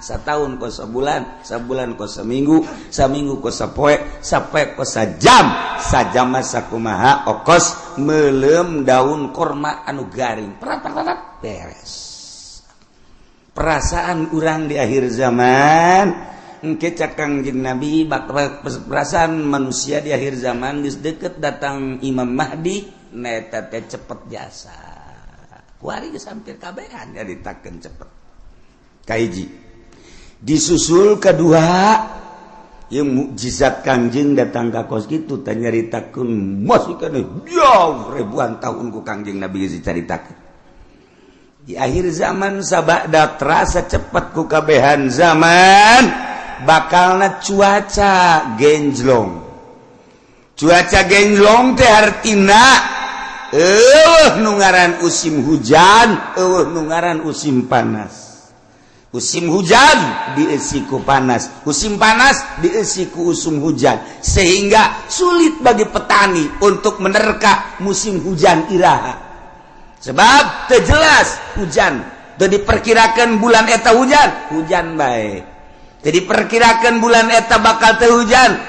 setahun ko sebulan, sebulan ko seminggu, seminggu ko sapoe, sapoe ko sajam, sajam sakumaha okos meuleum daun korma anu garing. Perat beres. Perasaan urang di akhir zaman, engke Kangjeng Nabi perasaan manusia di akhir zaman geus deukeut datang Imam Mahdi, neta teh cepet jasa. Kuari geus hampir kabehan nyaritakeun cepet. Kahiji. Disusul kedua, yang mukjizat Kangjeng datang ka kos kitu teh nyaritakeun masih kana jauh ribuan tahun ku Kangjeng Nabi geus dicaritakeun. Di akhir zaman sabada terasa cepat ku kabehan zaman bakalna cuaca genjlong. Cuaca genjlong teh artina nu ngaran usim hujan, nu ngaran usim panas. Musim hujan diisi ku panas, musim panas diisi ku usum hujan, sehingga sulit bagi petani untuk menerka musim hujan iraha. Sebab terjelas hujan, teu diperkirakan bulan eta hujan baik. Teu diperkirakan bulan eta bakal teu hujan,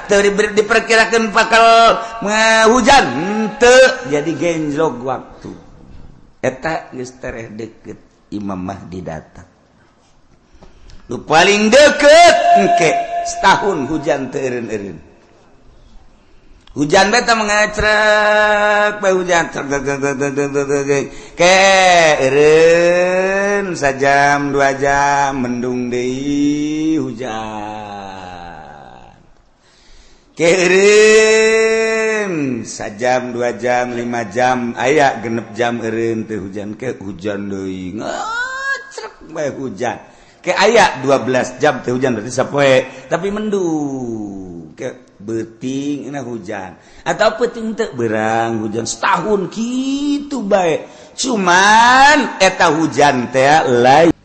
teu diperkirakan bakal hujan, henteu jadi genjlog waktu. Eta geus tereh deukeut Imam Mahdi datang. Nu paling deket engke setahun hujan teu eureun-eureun. Hujan beta mengacrek bae hujan ke eureun sajam 2 jam mendung deui hujan. Ke eureun sajam 2 jam 5 jam aya genep jam eureun teu hujan ke hujan deui ngacrek bae hujan. Ke aya 12 jam teh hujan berarti sapoe tapi mendung ke beuting na hujan atau peuting teu beurang hujan setahun kitu bae cuman eta hujan teh lain.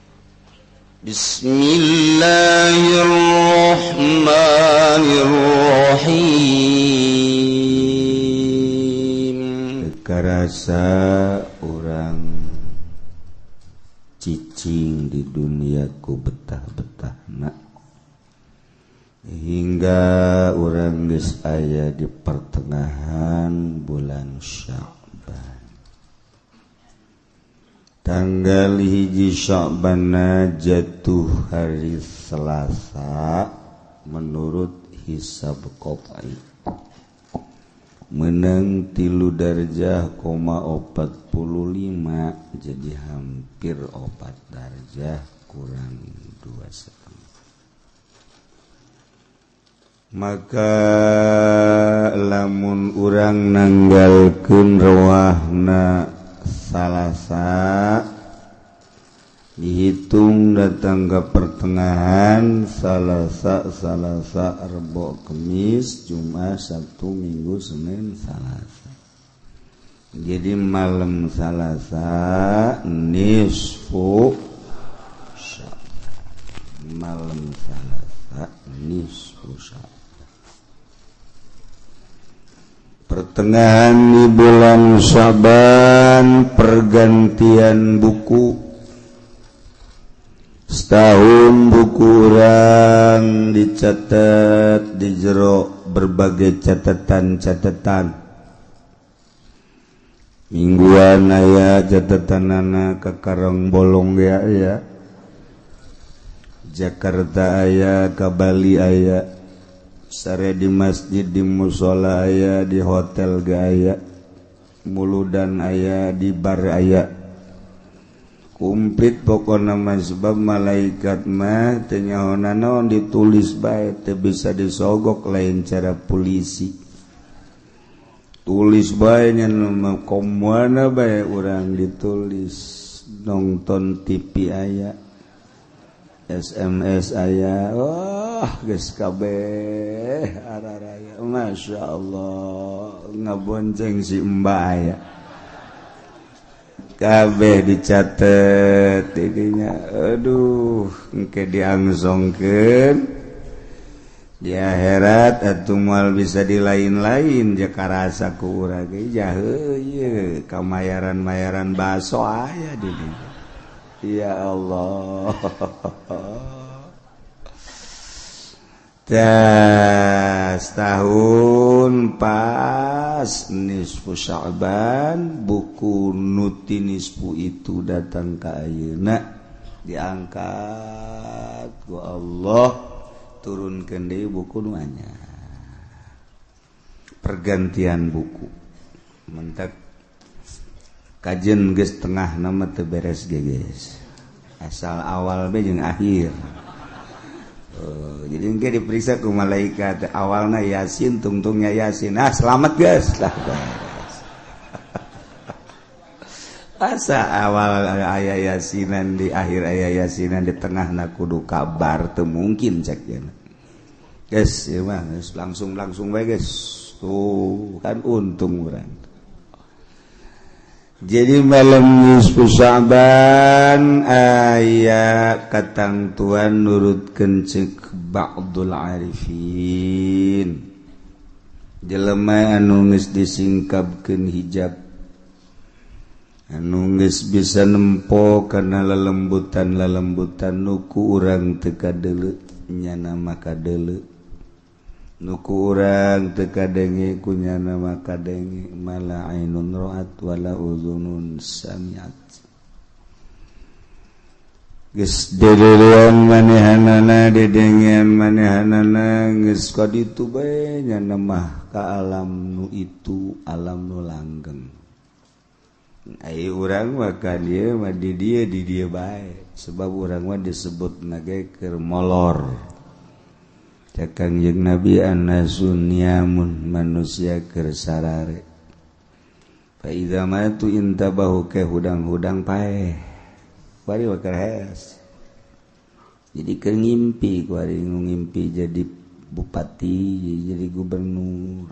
Bismillahirrahmanirrahim. Karasa urang cicing di dunia ku betah-betahna hingga urang geus aya di pertengahan bulan Sya'ban. Tanggal 1 Sya'ban jatuh hari Selasa menurut hisab qat'i. Menang 3 darjah, 45 jadi hampir 4 darjah kurang 2,5. Maka lamun urang nanggalkeun rawahna Salasa dihitung datang ke pertengahan Salasa Rebo Kemis Jumat Sabtu Minggu Senin Salasa. Jadi malam Salasa nisfu Sya'ban. Malam Salasa nisfu Sya'ban. Pertengahan di bulan Sya'ban pergantian buku. Setahun buku urang dicatat di jero berbagai catatan-catatan. Mingguan aya catatanana ka Karang Bolong ya. Jakarta aya, ka Bali aya. Sare di masjid, di musola aya, di hotel ge aya. Muludan aya, di bar aya. Kumplit pokona mah sebab malaikat mah teu nyaona naon ditulis bae teu bisa disogok lain cara polisi. Tulis bae nya komoana bae urang ditulis. Nonton TV aya, SMS aya, geus kabeh araraya. Masyaallah ngabonceng si Mbak aya. Kabeh dicatet didinya. Aduh engke diangsongkeun di akhirat atuh moal bisa di lain-lain jeung karasa ku urang ge jaheu ieu kamayaran-mayaran baso aya di dieu. Ya Allah. tahun pas nisfu Sya'ban buku nuti nisfu itu datang ke ayeuna diangkat ku Allah turunkeun deui buku nu anyar pergantian buku mentak kajen geus tengah nama teu beres ge geus asal awal be jeung akhir. Jadi engke diperiksa ku malaikat awalna Yasin tungtungnya Yasin selamat guys lah beres. Asa awal aya Yasinan di akhir aya Yasinan di tengah na kudu kabar teu mungkin cek ya. Guys ya mah langsung bae guys. Tuh kan untung urang. Jadi malam nisfu Sya'ban aya katangtuan nurutkeun ceuk ba'dul arifin jelema anu geus disingkapkeun hijab anu geus bisa nempo kana lelembutan nu ku urang teu kadeuleu nyana maka deuleu nuku urang teu kadenge kunyana maka denge mala ainun ra'at wala uzunun sami'at geus dederean manehanana dedengean manehanana geus kaditu bae nyana mah ka alam nu itu alam nu langgeng ai urang mah ka dieu mah di dieu bae sebab urang mah disebutna ge keur molor. Kangjeng Nabi annasun niamun manusia keur sarare fa idza matu intabahu ke hudang-hudang paeh bari wakar heas jadi keur ngimpi kuari ngimpi jadi bupati jadi gubernur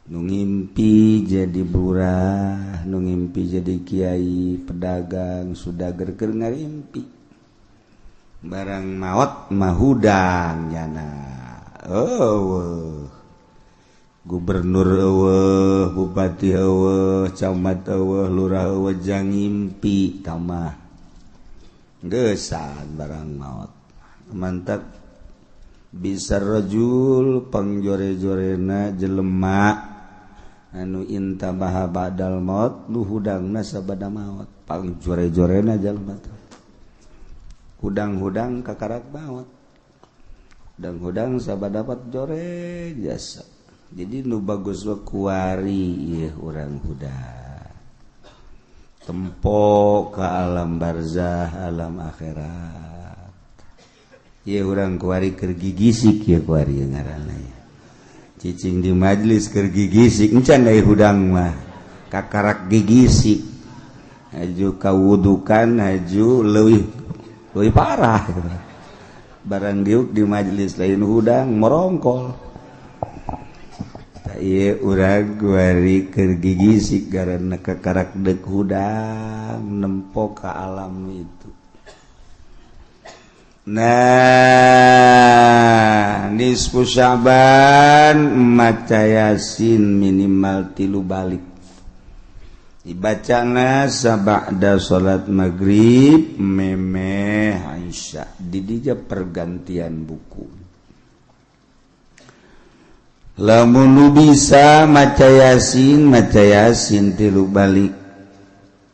nu ngimpi jadi lurah nu ngimpi jadi kiai pedagang sudager keur ngarimpi barang maot mahudang nyana gubernur eueuh bupati eueuh camat eueuh lurah eueuh jang ngimpi kamah geusan barang maot mantap bisa rajul pangjore-jorena jelema anu intabaha ba'dal maut nu hudangna sabada maut pangjore-jorena jelema teh hudang-hudang kakarak maut hudang-hudang sabada dapat jore jasa jadi nu bagus wa kuari ieu urang hudang tempo ka alam barzah alam akhirat ieu urang kuari keur gigisik ieu kuari ngaranna cicing di majelis keur gigisik encan aya hudang mah kakarak gigisik haju kawudukan haju leuwih parah barang diuk di majelis lain hudang merongkol ieu urang kuari keur gigisik garana kakarak deuk hudang nempo ka alam itu. Nah nisfu Sya'ban maca Yasin minimal 3 balik dibacana sabada salat maghrib memeh Aisyah di dieu pergantian buku lamun nu bisa maca Yasin 3 balik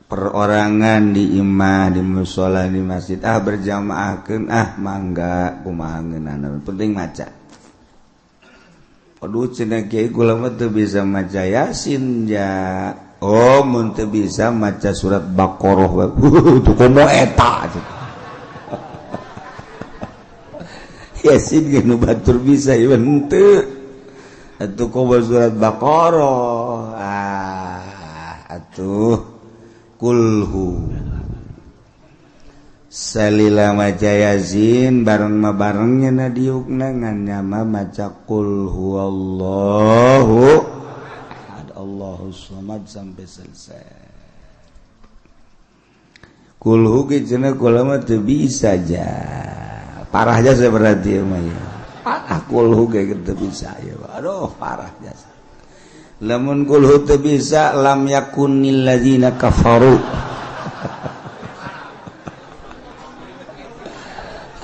perorangan di imah di mushola di masjid berjamaahkeun mangga kumaha ngeunana penting maca. Aduh cenah kiai kula mah teu bisa maca Yasin ya. Oh mun teu bisa maca surat Baqarah we. Teu komo eta. Yasin ge nu batur bisa ieu henteu. Atuh komo surat Baqarah. Atuh kulhu salila maca Yasin bareng-barengnya na diukna ngan nyama maca qul huwallahu ahad Allahus samad sampai selesai. Kulhu ge cenah kula mah teu bisa aja. Parah jasa berarti mah ya. Parah kulhu ge teu bisa ya. Aduh parah jasa. Lamun kulhu teu bisa lam yakunil ladzina kafaru.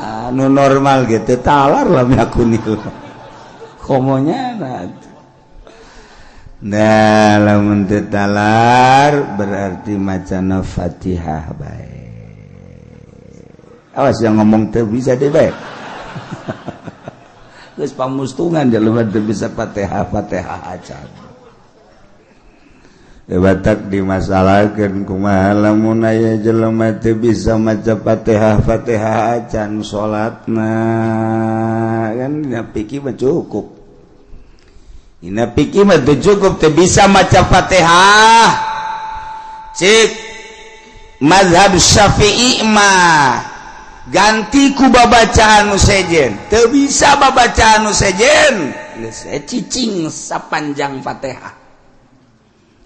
anu normal gitu talar lah aku nil komonya nah lamun teu talar berarti macana Fatihah bae awas yang ngomong teu bisa deh bae geus pamustungan jelema teu bisa Fatihah acan batak dimasalahkeun kumaha lamun aya jelema teu bisa maca Fatihah acan salatna kan dina pikir mah cukup dina pikir mah teu cukup teu bisa maca Fatihah cik mazhab Syafi'i mah ganti ku babacaan nu sejen teu bisa babacaan nu sejen geus cicing sapanjang Fatihah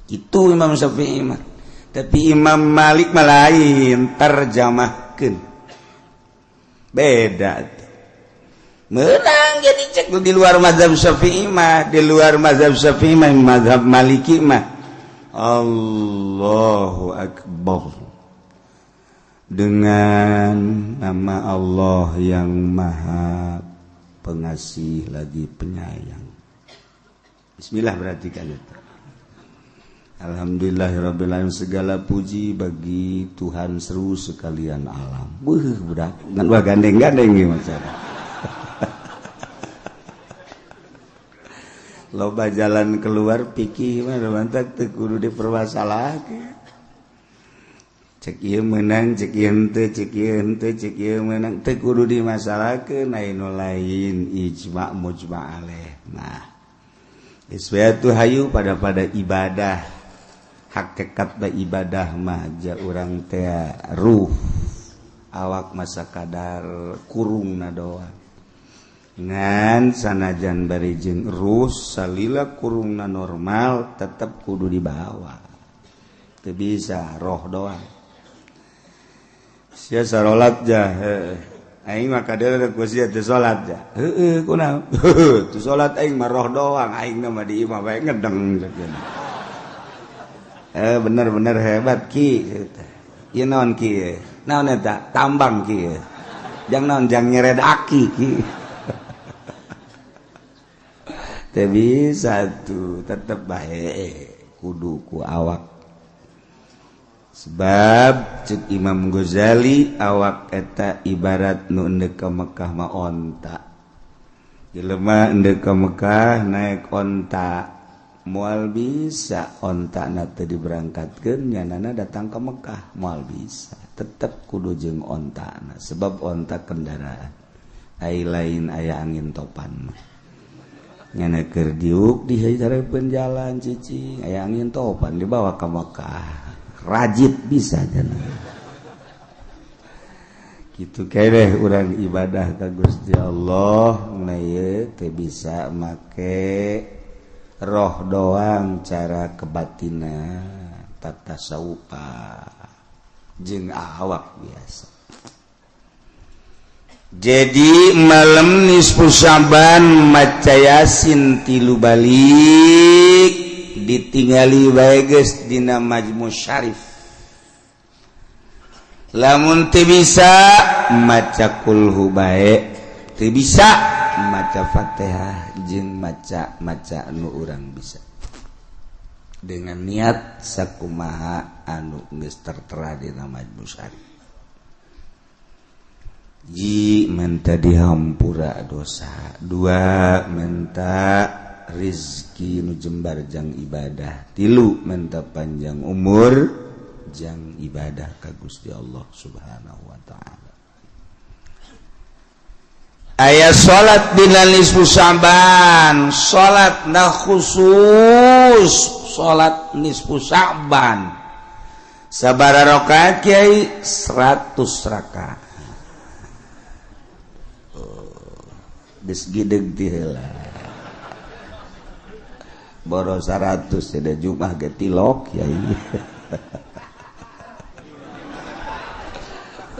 itu Imam Syafi'i mah tapi Imam Malik mah lain terjemahkeun beda menang jadi cek di luar mazhab Syafi'i mah mazhab Maliki mah Allahu Akbar dengan nama Allah yang Maha Pengasih lagi Penyayang. Bismillah berarti kan itu. Alhamdulillahirrabbilalamin, segala puji bagi Tuhan seru sekalian alam. Budak ngan wah gandeng-gandeng ieu macara. Loba jalan keluar pikir mah mantak teu kudu dipermasalahkeun. Cek ieu meunang, cek ieu henteu, cek ieu henteu, cek ieu meunang teu kudu dimasalahkeun, anu lain ijma' mujma' alaih. Nah, iswatu hayu pada ibadah. Hakikat da ibadah mah ja urang teh ruh awak masa kadar kurungna doang ngan sanajan bari jeung ruh salila kurungna normal tetep kudu dibawa teu bisa roh doang sia salat ja aing mah kadeureuk ku sia teu salat ja heueuh kunaon teu salat aing mah roh doang aing mah di imah bae ngedeng sakeuna. Bener-bener hebat ki ieu naon ki naon eta tambang ki jang naon jang nyered aki ki teu bisa tuh tetep bae kudu ku awak sebab cek Imam Ghazali awak eta ibarat nu endek ka Mekah mah onta jelema endek ka Mekah naik onta moal bisa onta na teu diberangkatkeun nyanana datang ke Mekah moal bisa tetep kudu jeung onta na sebab onta kendaraan ai lain aya angin topan nyana keur diuk di hareupeun jalan cicing aya angin topan dibawa ka Mekah rajit bisa cenah kitu keneh urang ibadah ka Gusti Allah na ieu teu bisa make roh doang cara kebatina tata saupa jeung awak biasa. Jadi malam nisfu Syaban maca Yasin 3 balik ditingali bae geus dina Majmu' Syarif. Lamun teu bisa maca kulhu bae, teu bisa maca Fatihah jeung maca anu urang bisa dengan niat sakumaha anu geus tertera dina Majmu' Syarif. Ji minta dihampura dosa, 2 minta rizki nu jembar jang ibadah, 3 minta panjang umur jang ibadah ka Gusti Allah Subhanahu wa taala. Aya salat dina nisfu Syaban, salat na khusus, salat nisfu Syaban. Sabaraha rakaat kiai? 100 rakaat. Geus gideg ti heula. Boro 100 ada Jumat ge tilok kiai.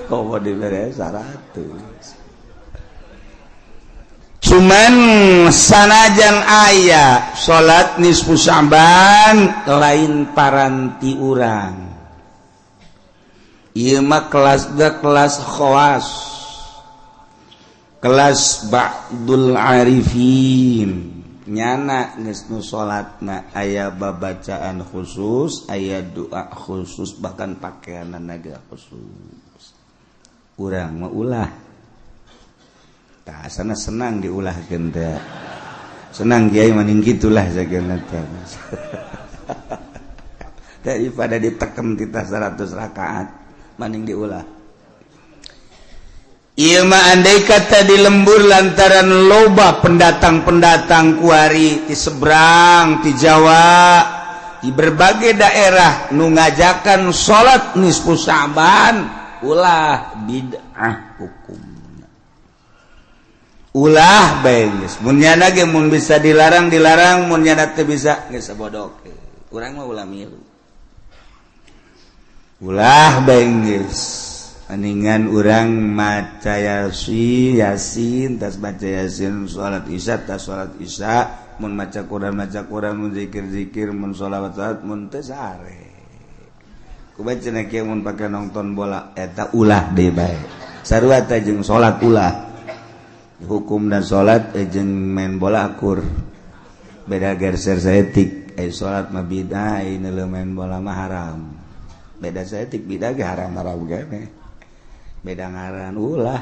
Komo dibere 100. Cuman sanajan aya salat nisfu Syaban lain paranti urang. Ieu mah kelas khawas. kelas ba'dul arifin nyana geus nu salatna aya babacaan khusus, aya doa khusus, bahkan pakaianna naga khusus. Urang mah ulah. Tah asana senang diulahkeun teh. Senang kiai maning kitulah sakeuna teh. Daripada diteken titah 100 rakaat maning diulah. Ieu mah andai kata di lembur lantaran loba pendatang-pendatang kuari di seberang ti Jawa di berbagai daerah nu ngajakan salat nisfu Sa'ban ulah bid'ah hukumna. Ulah bae geus mun nyana ge mun bisa dilarang mun nyana teu bisa geus sabodok. Urang mah ulah milu. Ulah bae geus aningan urang maca yasin tas baca yasin salat isya tas salat isya mun maca Quran mun zikir mun sholawat mun teu sare kubaca na kieu mun pake nonton bola eta ulah deui bae sarua teh jeung salat ulah hukum dan salat jeung main bola akur beda geser saeutik ai salat mah bid'ah ai main bola mah haram beda saeutik bid'ah ge haram gane beda ngaran ulah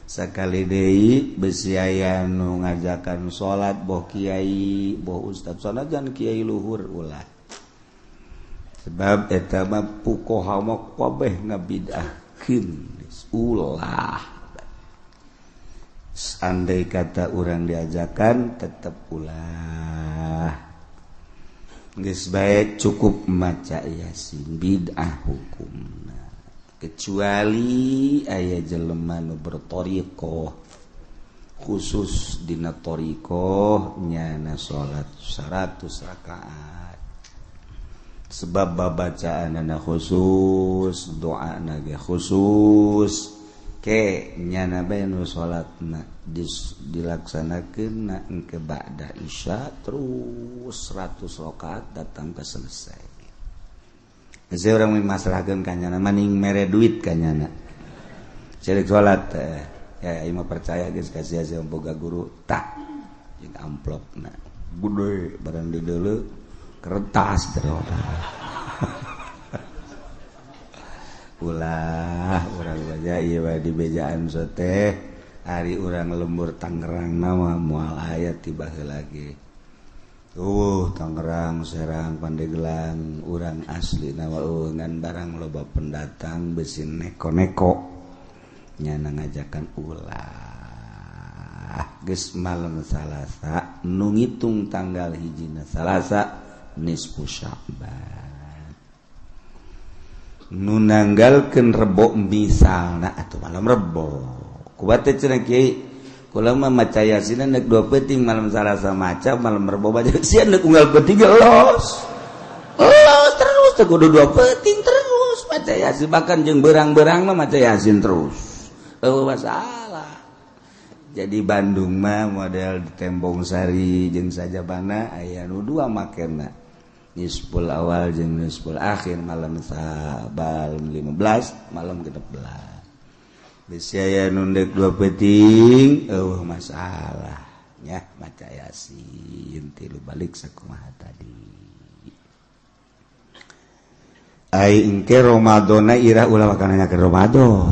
sakali deui besi aya nu ngajakan salat boh kiai boh ustad sanajan kiai luhur ulah sebab eta mah fuqaha mah kabeh ngabid'ahkeun ulah andai kata urang diajakan tetep ulah geus bae cukup maca yasin bid'ah hukum kecuali aya jelema nu berthariqah khusus dina thariqah nyana salat 100 rakaat sebab babacaanna khusus doana ge khusus ke nyana bae nu salatna dilaksanakeun engke ba'da isya terus 100 rakaat datang ke selesai. Saya orang masalahkan kanyana maning mere duit kanyana cerik sholat ya ima percaya guys kasih aja boga guru tak jeung amplopna gede barang di dulu kertas terus ulah urang baca ieu bae di bejaan teh hari urang lembur Tangerang nama moal aya tiba heula ge Tangerang, Serang, Pandeglang, urang asli nawaungan barang loba pendatang besin neko-neko nyana ngajakan ulah geus malam Salasa nu ngitung tanggal hijina Salasa nisfu Sya'ban nu nanggalkeun Rebo misalna atuh malam Rebo kuat teh cenah kiai kula mah maca yasin neuk 2 peuting malam Salasa maca malam Rebo baca sia neuk unggal peuting los terus teh kudu 2 peuting terus maca yasin bahkan jeung beurang-beurang mah maca yasin terus masalah jadi Bandung mah model di Tembong Sari jeung Sajabana aya nu 2 makena nisful awal jeung nisful akhir malam Sabal 15 malam ke-16 bisi aya nundek 2 peuting masalah nya maca yasin tilu balik sakumaha tadi ai engke Ramadana ira ulah makananya ke Ramadan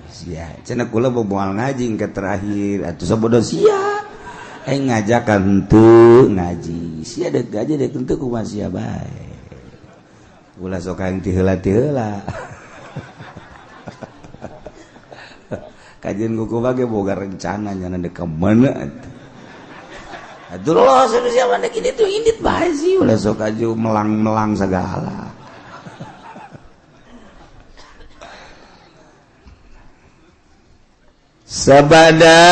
sia cenah kula moal ngaji engke terakhir atuh sabodo sia ai ngajakan henteu ngaji sia deuk gaji deuk henteu kumaha sia bae ulah sok aing ti heula kajian kuku bage boga rencana nyana dek kemana atuh lo siapa dek ini tuh indit bae sih ulah sok aja melang segala sabada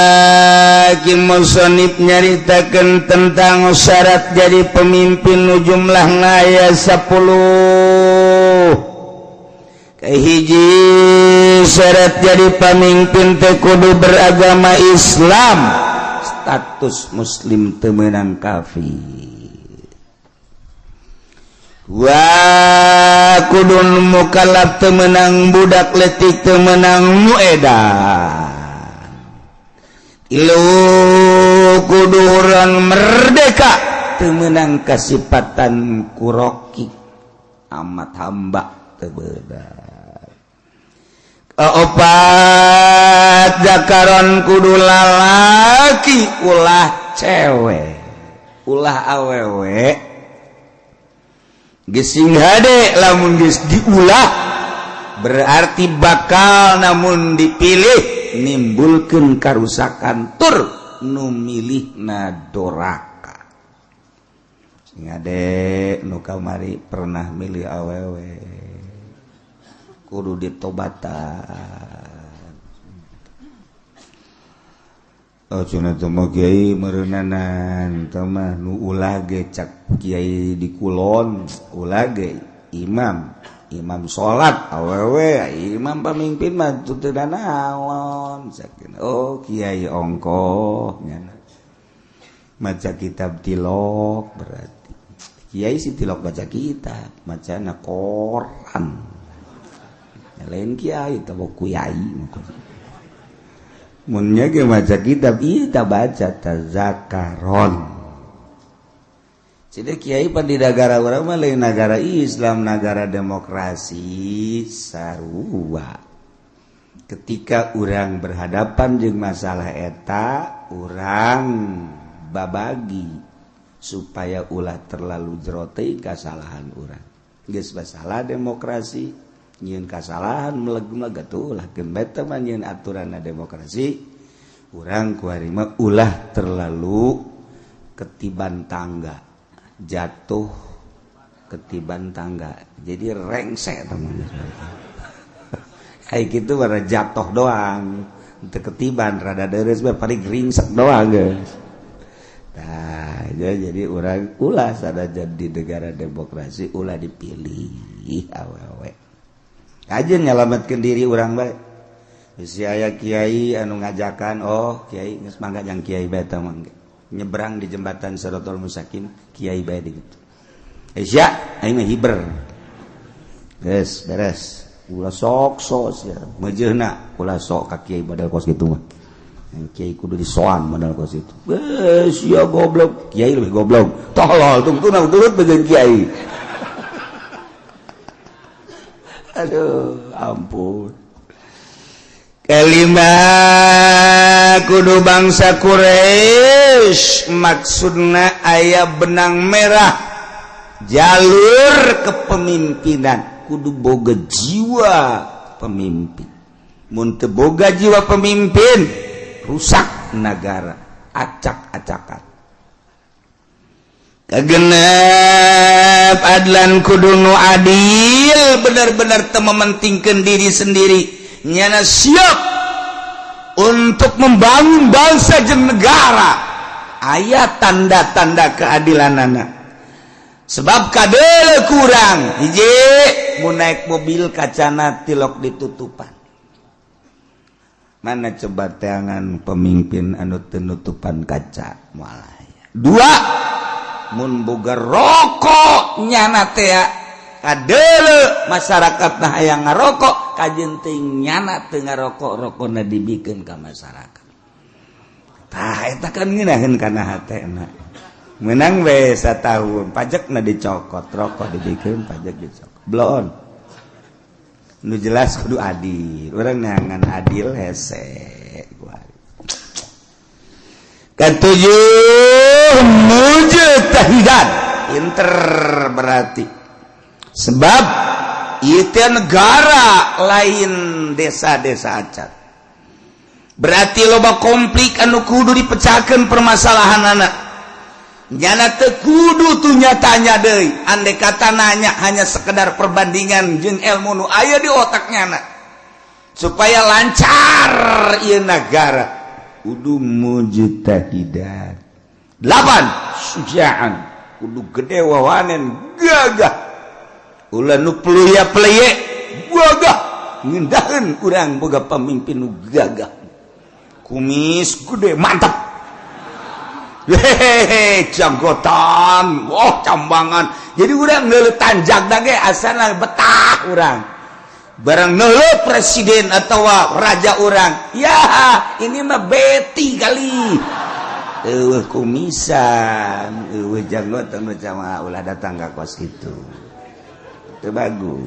ki musannif nyaritakeun tentang syarat jadi pemimpin nu jumlahna aya 10 hiji syarat jadi pemimpin teh kudu beragama Islam status muslim teu meunang kafir wa kudu mukallaf teu meunang budak leutik teu meunang muedan kudu urang merdeka teu meunang kasipatan kuroki amat hamba teu beunang. Opat zakaron kudu lalaki ulah cewek ulah awewe geus sing hade lamun geus diulah berarti bakal namun dipilih nimbulkeun karusakan tur nu milihna doraka. Sing ade nu kamari pernah milih awewe kudu ditobatan. Oh cenah teh mah kiai meureunanan teh mah nu ulah ge cak kiai di kulon ulah ge imam salat awewe imam pamimpin mah teu naon sakeun. Oh kiai ongkoh nyana maca kitab tilok berarti kiai si tilok baca kitab macana koran lain kiai teh kuyai munnya ge maca kitab ieu tah baca tazakaron. Jadi kiai pan di negara urang mah lain negara Islam, negara demokrasi sarua. Ketika urang berhadapan jeung masalah eta, urang babagi supaya ulah terlalu jero teuing kasalahan urang. Geus masalah demokrasi, nyieun kasalahan meleg-meleg atuh ulah keun beta mah nyieun aturanna demokrasi. Urang kuari mah ulah terlalu ketiban tangga. Jatuh ketiban tangga jadi rengsek teman kayak gitu baru jatuh doang untuk ketiban rada deres paling ringsek doang guys. Nah jadi orang ulah sadajan di negara demokrasi ulah dipilih awewe aja nyelamatkan diri orang baik bisa aya kiai anu ngajakan oh kiai geus mangga jang kiai beta mangga nyebrang di jembatan Siratal Mustaqim kiai bae gitu. Isya aing mah hiber. Beres. Ulah sok sia. Mejeuna ulah sok ka kiai modal kos kitu mah. Kiai kudu disoan modal kos itu. Sia goblok, kiai lebih goblok. Tolol tungtuna turut begeun kiai. Aduh, ampun. Kelima kudu bangsa Quraisy maksudna aya benang merah jalur kepemimpinan kudu boga jiwa pemimpin mun teu boga jiwa pemimpin rusak negara acak-acakan. Kagenep adlan kudu nu adil benar-benar teu mementingkeun diri sendiri nyana siap untuk membangun bangsa jeung negara. Aya tanda-tanda keadilanana. Sebab kadele kurang hiji mun naik mobil kacana tilok ditutupan. Mana coba teangan pemimpin anu teu nutupan kaca moal aya. Dua mun boga rokok nyana teh kadele masyarakat nah hayang ngarokok kajen teuing nyana teu ngarokok rokona dibikeun ka masyarakat. Tah eta kan ngeunaheun kana hatena. Meunang we satahun pajakna dicokot, rokok dibikeun pajak dicokot. Blon. Nu jelas kudu adil. Urang neangan adil hese. Ketujuh mujtahidan. Pinter berarti. Sebab itu negara lain desa-desa acat. Berarti loba konflik anu kudu dipecahkeun permasalahan anak. Nyana teu kudu tuh nyatanya deui. Andai kata nanya hanya sekedar perbandingan jeung ilmu nu aya di otak nyana. Supaya lancar ieu negara kudu mujtahidan. 8 syuja'an kudu gede wawanen gagah. Ulah nu pelya-pelye gagah ngindaheun urang boga pamimpin nu gagah. Kumis gede mantap. Hehehe janggotan, cambangan. Jadi urang ngeuleuh tanjak da ge asana betah urang. barang neuleuh presiden atau raja orang ya ini mah beti kali kumisan janggot sama ulah datang ke kos gitu itu bagus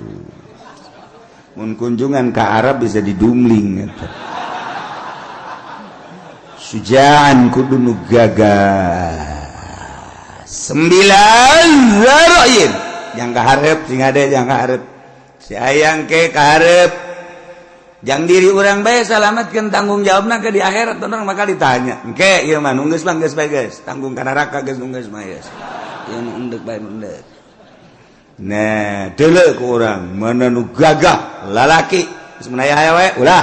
mun kunjungan ke Arab bisa didungling gitu. Sujaan kudu nu gagah 9 zaroin yang kaharep sing ade yang kaharep si ayang ke kaharep jang diri orang bae salametkeun tanggung jawabna ke di akhirat orang maka ditanya engke ieu mah nunggeus mah geus bae geus tanggung ka neraka geus nunggeus mah geus ieu nu endek bae endek nah deuleu ku urang mana nu gagah lalaki geus menaya aya we ulah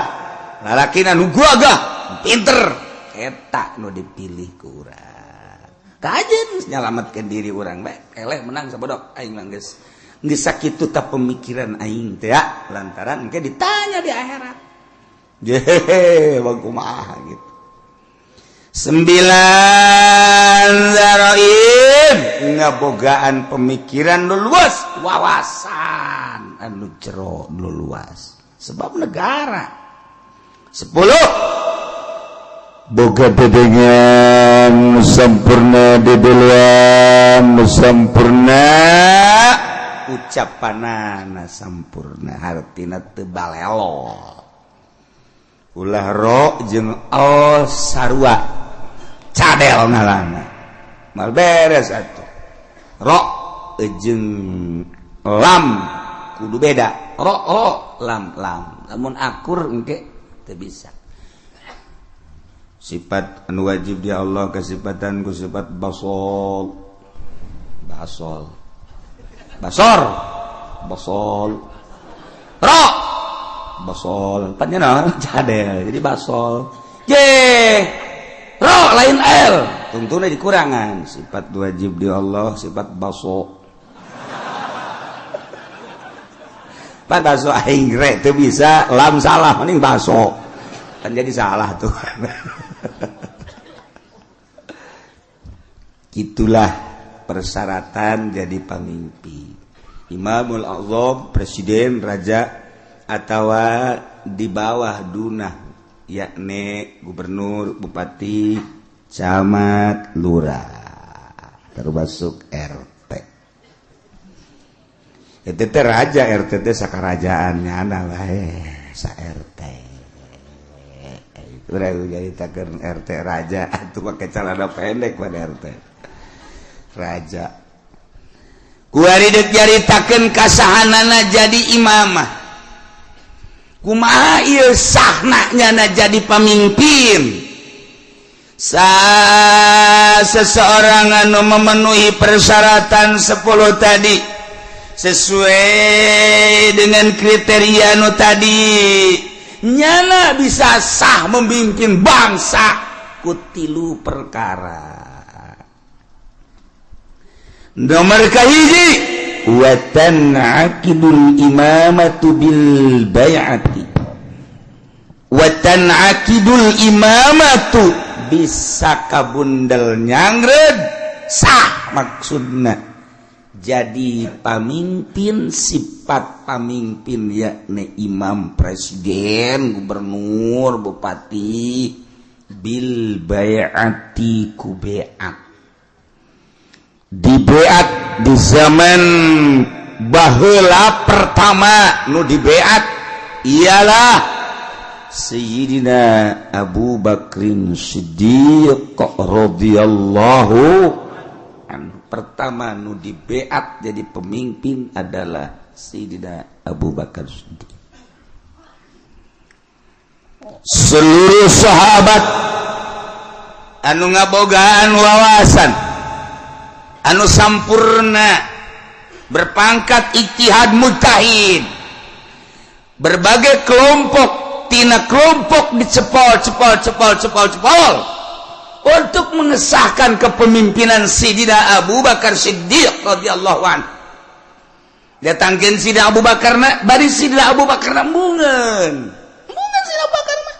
lalakina nu gagah pinter eta nu dipilih ku urang kajen nyalametkeun diri urang bae eleh menang sabodok aing mah geus sakitu ta pemikiran aing teh ya lantaran engke ditanya di akhirat jehe kumaha gitu 9 zaroin ngabogaan pemikiran nu luas wawasan anu jero nu luas sebab negara 10 boga dedengan sampurna dedeluan sampurna ucapanana sampurna hartina teu balelo ulah ro jeung al sarua cadel ngalana mal beres atuh ro jeung lam kudu beda ro lam lamun akur engke teu bisa sifat anu wajib di Allah kasifatan ku sifat basol ro basol panjana cadel jadi basol ro lain l tuntuna dikurangan sifat wajib di Allah sifat baso pan baso aing re teu bisa lam salah mending baso kan jadi salah tuh gitulah persyaratan jadi pemimpin Imamul A'zam presiden raja atau di bawah dunah yakni gubernur bupati camat lurah termasuk RT itu teh raja RT teh sakarajaannya ada wae sa RT urang jadi takeun RT raja atuh pakai celana pendek pada RT raja kuari deuk nyaritakeun kasahanana jadi imamah kumaha ieu sahna nyana jadi pamimpin seseorang anu memenuhi persyaratan 10 tadi sesuai dengan kriteria anu tadi nyana bisa sah memimpin bangsa kutilu perkara nomor kahiji wa tan'aqidul imamatu bil bai'ati wa tan'aqidul imamatu bisa kabundel nyangred sah maksudna jadi pamimpin sifat pamimpin yakni imam presiden gubernur bupati bil bai'ati ku bai'at di beat di zaman baheula pertama nu di beat ialah Sayyidina Abu Bakrin Siddiq radhiyallahu anhu. Pertama nu di beat jadi pemimpin adalah Sayyidina Abu Bakar Siddiq. Seluruh sahabat anu ngabogaan wawasan anu sampurna berpangkat ijtihad mujtahid berbagai kelompok tina kelompok dicepol untuk mengesahkan kepemimpinan Sayyidina Abu Bakar Siddiq radhiyallahu anhu. Datangkeun Sayyidina Abu Bakar bari Sayyidina Abu Bakar mungeun Sayyidina Abu Bakar mah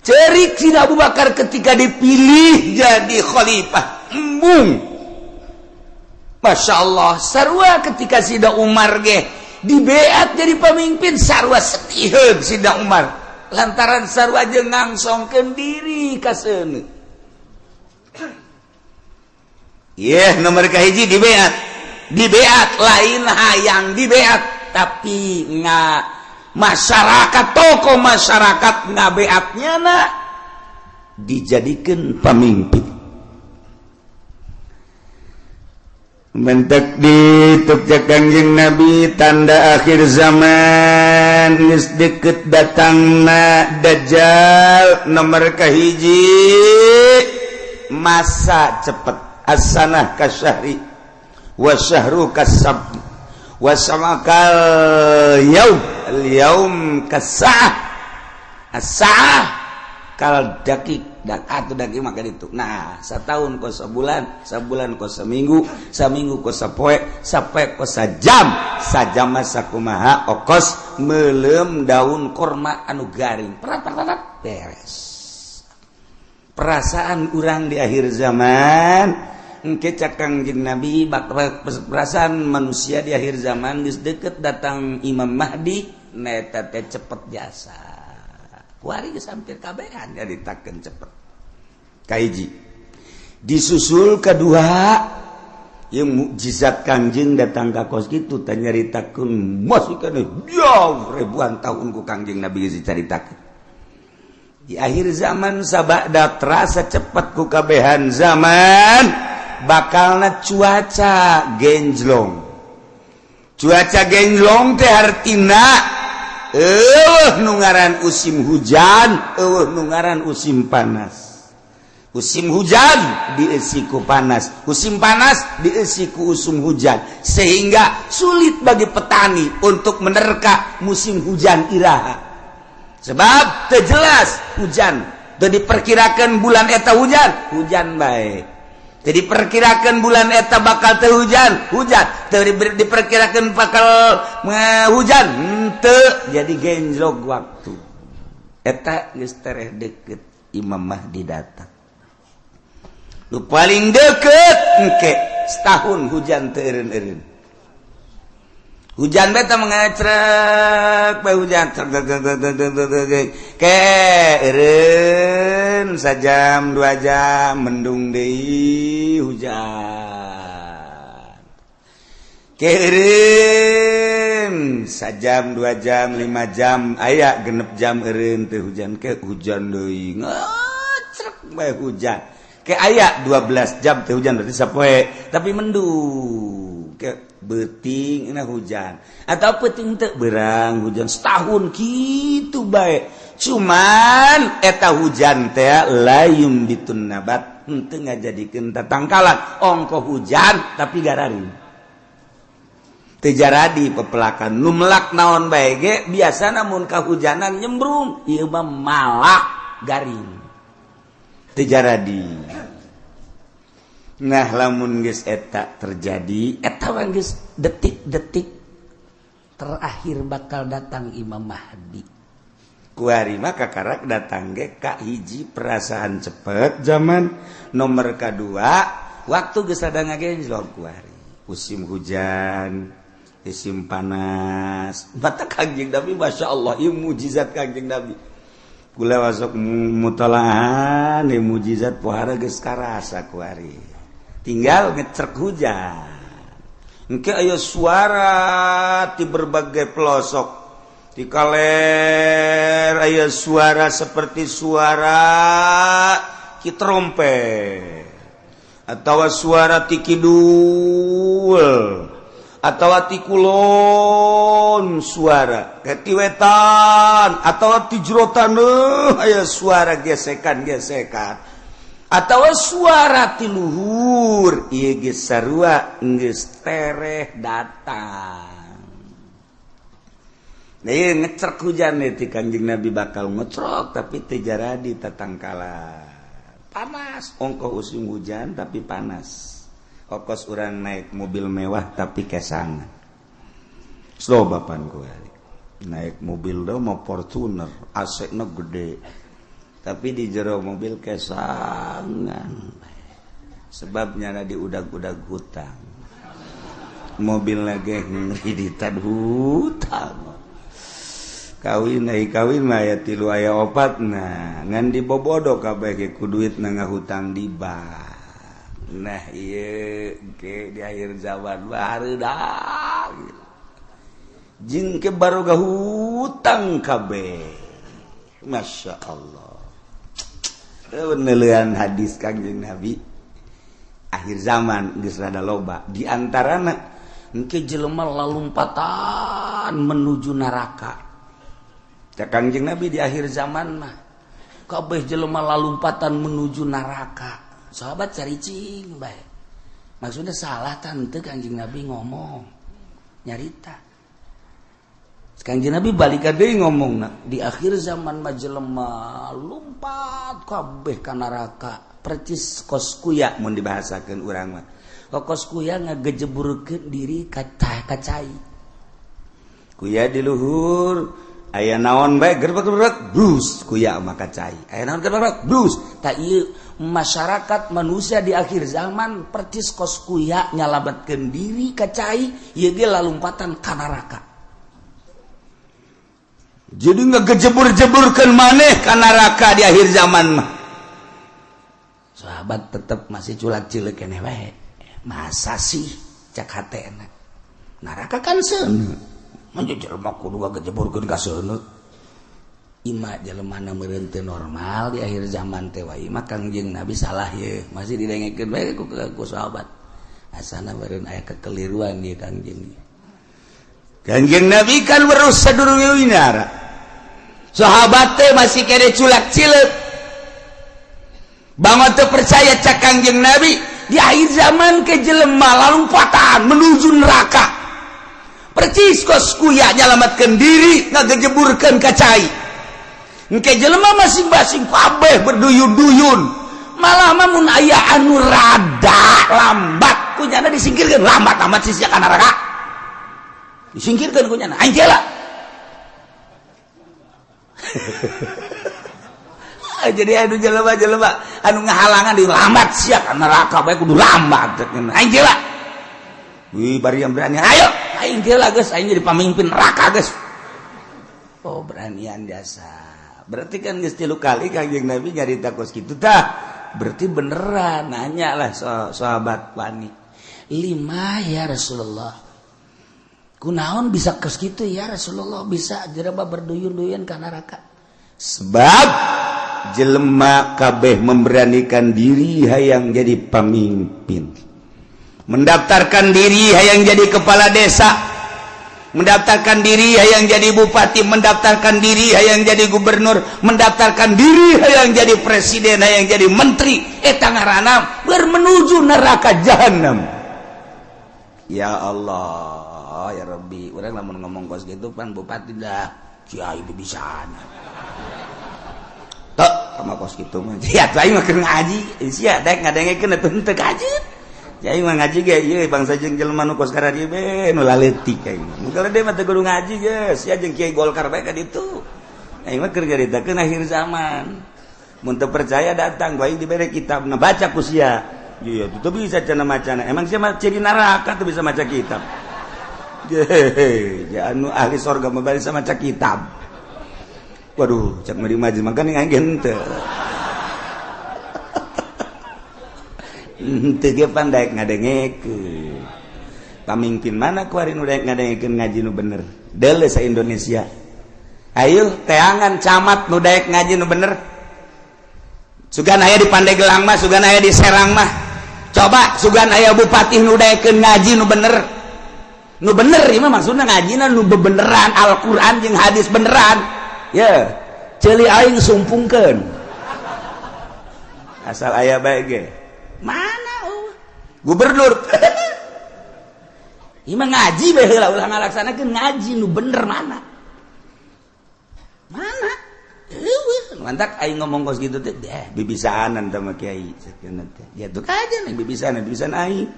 cerik Sayyidina Abu Bakar ketika dipilih jadi khalifah embung. Masya Allah sarua ketika Sayyidina Umar ge dibeat jadi pemimpin sarua sediheuh Sidna Umar lantaran sarua jeung ngangsongkeun diri ka seuneu. Nomor kahiji dibeat lain hayang dibeat tapi masyarakat tokoh masyarakat ngabeatnya dijadikan pemimpin. Mentek dituk Kangjeng Nabi tanda akhir zaman geus deukeut datangna Dajjal. Nomor kahiji masa cepet as-sanah kasyahri wa syahru kasab wa samakal yaum kasah as-sa'ah kal dakik dan atuh daki maka itu. Nah, satahun ko sabulan, sabulan ko saminggu, saminggu ko sapoe, sapoe ko sajam, sajam sakumaha okos meuleum daun korma anu garing. Perat beres. Perasaan urang di akhir zaman engke cak Kangjeng Nabi perasaan manusia di akhir zaman geus deukeut datang Imam Mahdi neta teh cepet jasa. Kuari geus hampir kabehan nyaritakeun cepet. Kaiji. Disusul kedua yang mukjizat Kangjeng datang ka kos kitu teh nyaritakeun masih kana jauh ribuan tahun ku Kangjeng Nabi geus dicaritakeun. Di akhir zaman sabada terasa cepat ku kabehan zaman bakalna cuaca genjlong. Cuaca genjlong teh artina nu ngaran usim hujan, nu ngaran usim panas. Usim hujan diisi ku panas, usim panas diisi ku usum hujan, sehingga sulit bagi petani untuk menerka musim hujan iraha. Sebab teu jelas hujan, teu diperkirakan bulan eta hujan bae. Teu diperkirakan bulan eta bakal teu hujan, teu diperkirakan bakal hujan, teu jadi genjlog waktu. Eta geus tereh deukeut Imam Mahdi datang. Nu paling deukeut engke setahun hujan teu eureun-eureun. Hujan beta mengecrek bae hujan ke eureun sajam 2 jam mendung deui hujan. Ke eureun sajam 2 jam 5 jam aya genep jam eureun teu hujan ke hujan deui ngecrek bae hujan. Ke aya 12 jam teh hujan berarti sapoe tapi mendung ke beuting na hujan atau peuting teu beurang hujan setahun kitu bae cuman eta hujan teh layum bitun nabat henteu ngajadikeun tatangkalan ongko hujan tapi gararing teu jaradi pepelakan nu melak naon bae ge biasana mun kahujanan nyembrung ieu mah malak garing terjadi. Nah lamun geus eta terjadi eta geus detik-detik terakhir bakal datang Imam Mahdi. Kuari mah kakarak datang ge ka hiji perasaan cepet zaman, nomor kadua waktu geus ada ngagenjlog kuari. Musim hujan, musim panas. Mata Kangjeng Nabi masyaallah ieu mukjizat Kangjeng Nabi. Kula wasok mutalaah ni mujizat pohara geus karasa kuari. Tinggal ngecrek hujan. Engke aya suara ti berbagai pelosok. Di kaler aya suara seperti suara ki trompet. Atawa suara ti kidul. Atau ti kulon suara ti wetan atau ti jerotan aya suara gesekan atau suara ti luhur ieu ge sarua geus tereh datang. Nah ieu ngecrek hujan ti Kangjeng Nabi bakal ngecrok tapi teu jaradi tatangkala panas ongko usim hujan tapi panas. Okos urang naik mobil mewah tapi kesangan. Slobapan gue naik mobil dah mau Fortuner, AC-na gede. Tapi di jero mobil kesangan. Sebabnya di udag-udag hutang. mobil lagi ngriditan hutang kawin mah aya 3 aya 4 nah ngan dibobodo kabeh ge ku duit na ngahutang di bank nah ieu ke di akhir zaman baru dah jeung ke baroga hutang kabeh Masya Allah peneleuan hadis Kangjeng Nabi akhir zaman geus rada loba di antarana engke jelema lalumpatan menuju neraka. Kangjeng Nabi di akhir zaman mah kabeh jelema lalumpatan menuju neraka. Sahabat caricing bae. Maksudnya salah tante Kangjeng Nabi ngomong nyarita. Kangjeng Nabi balik deui ngomongna di akhir zaman mah jelema lumpat kabeh ka neraka. Percis kos kuya mun dibahasakeun urang mah. Kos kuya ngagejeburkeun diri ka cai. Kuya di luhur aya naon bae gerbek brus kuya mah kacai aya naon gerbek brus ta ieu masyarakat manusia di akhir zaman percis kos kuya nyalametkeun diri kacai ieu ge lalumpatan ka neraka jadi ngagejebur-jeburkeun maneh ka neraka di akhir zaman mah sahabat tetep masih culak-cileuk keneh wae masa sih cak hatena neraka kan seuneu jelema kudu ngagejeburkeun ka seuneu ima jelemana meureun teu normal di akhir zaman teh wae mah Kangjeng Nabi salah ye masih didengekeun bae ku sahabat asana meureun aya kekeliruan ieu Kangjeng Nabi kan weruh sadurunge winara sahabat teh masih kene culak-cileuk banget teu percaya cak Kangjeng Nabi di akhir zaman ke jelema lalumpatan menuju neraka percis kos kuya nyalamatkeun diri ngagejeburkeun ka cai engke jelema masing-masing kabeh berduyun-duyun malah mah mun aya anu rada lambat kunyana disingkirkeun lambat amat sih ka neraka disingkirkeun kunyana aing teh lah jadi anu jelema-jelema anu ngahalangan di lambat sia ka neraka bae kudu lambat aing teh lah wih bari yang berani ayo aing teh lah geus aing jadi pamimpin neraka geus oh beranian biasa berarti kan geus 3 kali Kangjeng Nabi nyarita kos kitu tah berarti beneran nanya lah sahabat wani 5 ya Rasulullah kunaon bisa kos kitu ya Rasulullah bisa jelema berduyun-duyun ka neraka sebab jelema kabeh memberanikan diri hayang jadi pamimpin mendaftarkan diri hayang jadi kepala desa mendaftarkan diri hayang jadi bupati mendaftarkan diri hayang jadi gubernur mendaftarkan diri hayang jadi presiden hayang jadi menteri eta ngaranna menuju neraka jahanam ya Allah ya Rabbi urang lamun ngomong kos gitu pan bupati dah kiai bibisana tok sama kos kitu mah sia aing mah keur ngaji sia daek ngadengekeun atuh teu kajeut jadi mah ngaji ge ieu bangsa jeung jelema nu kos ka dieu be nu laletik aing. Mungkin dia mah teu kudu ngaji geus, sia jeung Kiai Golkar bae ka ditu. Aing mah keur nyaritakeun akhir zaman. Mun teu percaya datang bae dibere kitabna baca ku sia. Iya, teu bisa cenah macana. Emang sia mah ciri neraka teu bisa maca kitab. Ya anu ahli surga mah bari bisa maca kitab. Waduh, cak mari maji makan aing henteu. Teu ge pandai ngadengekeun. Pamimpin mana kuari nu daek ngadengekeun ngaji nu bener? Deuleu sa Indonesia. Ayo teangan camat nu daek ngaji nu bener. Sugan aya di Pandeglang mah, sugan aya di Serang mah. Coba sugan aya bupati nu daekeun ngaji nu bener. Nu bener ieu mah maksudna ngajina nu bebeneran Al-Qur'an jeung hadis beneran. Ya, ceuli aing sumpungkeun. Asal aya bae ge. Mana gubernur ieu mah ngaji bae heula ulah ngalaksanakeun ngaji nu bener mana eueuh mantak aing ngomong kos kitu teh bibisaanan teh mah kiai sakeun teh ya tuh kaja nih bibisaan aing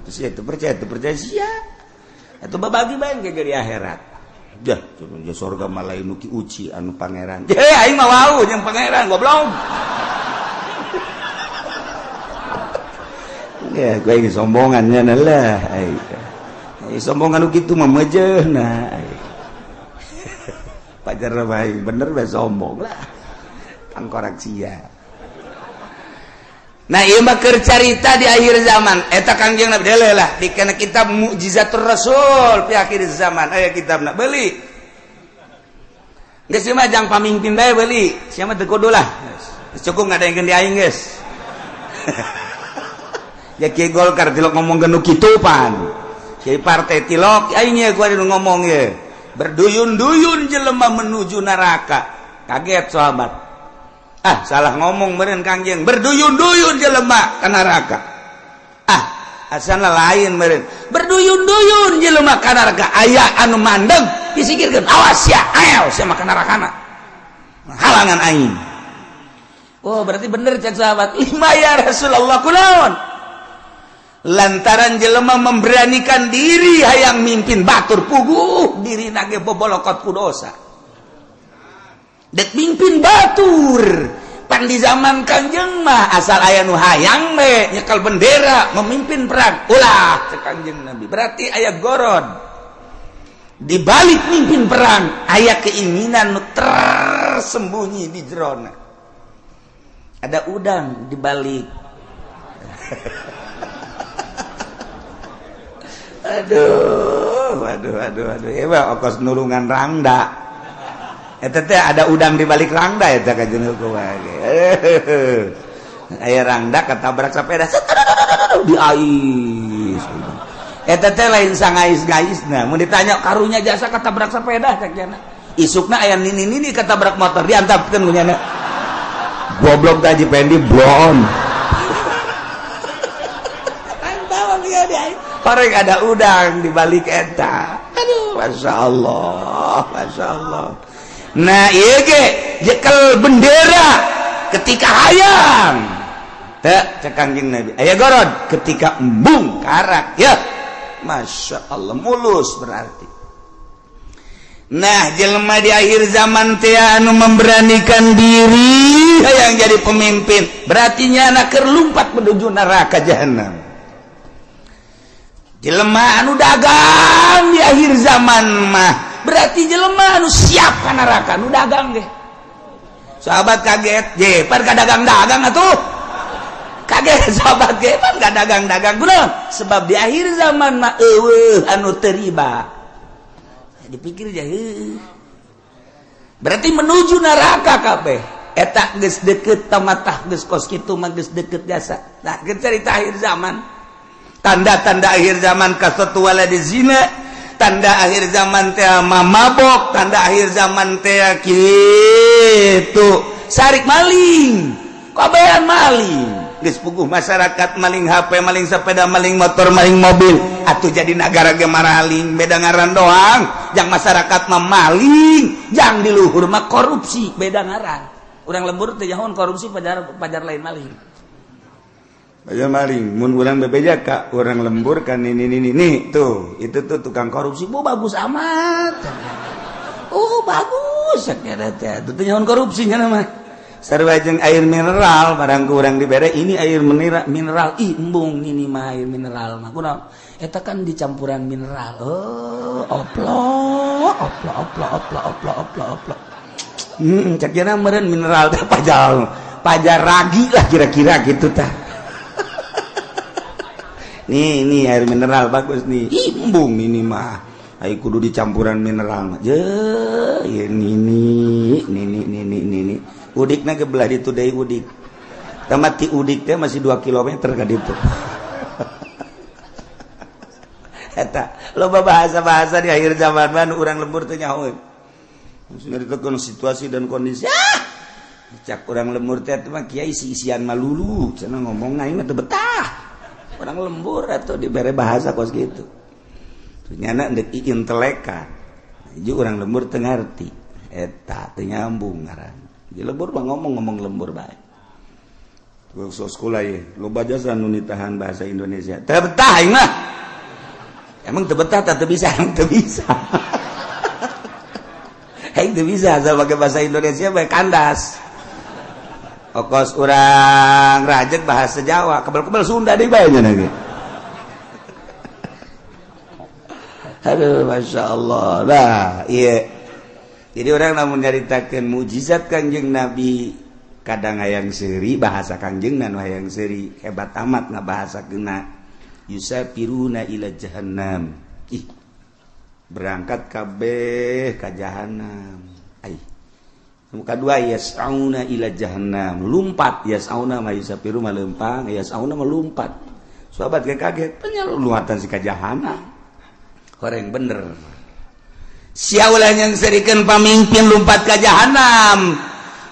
terus ya teu percaya sia atuh babagi bae ge di akhirat dah surga mah lain nu ki uci anu pangeran aing mah wau jeung pangeran goblok ya gue ini sombongannya lah sombongan gitu mah mejeuna pajar baik bener bae sombong lah tangkorak sia. Nah ieu mah keur carita di akhir zaman eta Kangjeng Nabi deuleuh lah dikena kitab Mukjizatur Rasul di akhir zaman aya kitabna beuli geus mah jang pamimpin bae beuli sia mah teu kudu lah cukup ngadaengkeun di aing geus ya Kiai Golkar tilok ngomong nu kitu pan Kiai partai tilok aing ye gua ngomong ye berduyun-duyun jelema menuju neraka kaget sahabat salah ngomong meureun Kangjeng berduyun-duyun jelema ka neraka asana lain meureun berduyun-duyun jelema ka neraka aya anu mandeg disikirkeun awas ya ayo sia mah ka nerakana halangan aing oh berarti bener cek sahabat lima ya Rasulullah kunaon lantaran jelema memberanikan diri hayang mimpin batur puguh diri nage bobolokot ku dosa dek mimpin batur pan di zaman Kangjeng mah asal aya nu hayang we nyekel bendera memimpin perang ulah cek Kangjeng Nabi berarti aya gorod di balik mimpin perang aya keinginan nu tersembunyi di jerona ada udang di balik aduh ya ongkos nulungan rangda eta teh ada udang di balik rangda eta Kanjeng hukum aya rangda ketabrak sepeda di ais eta teh lain sangais-gaisna mun ditanya karunya jasa ketabrak sepeda cakna isukna aya nini ketabrak motor diantapkeun ku nyana goblok taji pendi blon antawang dia di ais korek ada udang di balik eta aduh masya Allah nah iya ge jekel bendera ketika hayang teh cek Kangjeng Nabi aya gorod ketika embung karak ya masya Allah mulus berarti nah jelema di akhir zaman teh anu memberanikan diri hayang jadi pemimpin berarti nyana keur lumpat menuju neraka jahanam jelema anu dagang di akhir zaman mah berarti jelema anu siap ka neraka anu dagang ge sahabat kaget je pan ka dagang-dagang atuh kaget sahabat ge pan ka dagang-dagang kunaon sebab di akhir zaman mah eueuh anu teu riba dipikir jah berarti menuju neraka kabeh eta geus deukeut tamatah geus kos kitu mah geus deukeut jasa nah keur cerita akhir zaman tanda-tanda akhir zaman kasatu waladi zina tanda akhir zaman teh mabok tanda akhir zaman teh kitu sarik maling kabehan maling geus puguh masyarakat maling HP maling sepeda maling motor maling mobil atuh jadi negara ge maraling beda ngaran doang jang masyarakat mah maling jang di luhur mah korupsi beda ngaran urang lembur teh nyahoan korupsi pajar lain maling aja maling mun urang bebeja ka urang lembur kan ini tuh itu tuh tukang korupsi bagus amat bagus saknya teh tuh nyahoan korupsinya mah sarua jeung air mineral barang ku urang dibere ini air mineral embung ini mah air mineral mah kunaon eta kan dicampuran mineral oplok cak jana meureun mineral teh pajar ragi lah kira-kira gitu tah Nih air mineral bagus nih. Embung ini mah. Ai kudu dicampuran mineral mah. Je, ini. Udikna ge belah ditu deui udik. Tamat ti udik teh masih 2 km ka ditu. Eta loba bahasa-bahasa di akhir zaman mah urang lembur teh nyaho. Mesti ditekeun situasi dan kondisi. Cak urang lembur teh mah kiai isi-isian malulu, cenah ngomong aing mah teu betah. Orang lembur atau diberi bahasa kos gitu ternyata ndek inteleka jadi orang lembur teu ngarti eta teu nyambung ngaran di lembur mah ngomong lembur bae waktu sekolah ye loba jasa nu nitahan bahasa Indonesia teu betah aing mah emang teu betah teu bisa aing teu bisa asal pakai bahasa Indonesia bae kandas Okos urang rajek bahasa Jawa, kebal-kebal Sunda deui bae nya ge. Aduh, Masya Allah. Nah, iya. Jadi orang namun nyaritakeun mujizat Kangjeng Nabi kadang hayang seuri bahasa Kangjeng nu hayang seuri hebat amat ngabahasakeunna. Yusafiruna ila jahannam. Ih. Berangkat kabeh ka jahanam. Ai. Kedua yas'auna ila jahannam. Lumpat yas'auna mah yusafiru mah leumpang, yas'auna mah lumpat. Sahabat kaget, penyaluatan si ka jahanam. Orang bener. Siaulah yang serikeun pamimpin lumpat ka jahanam.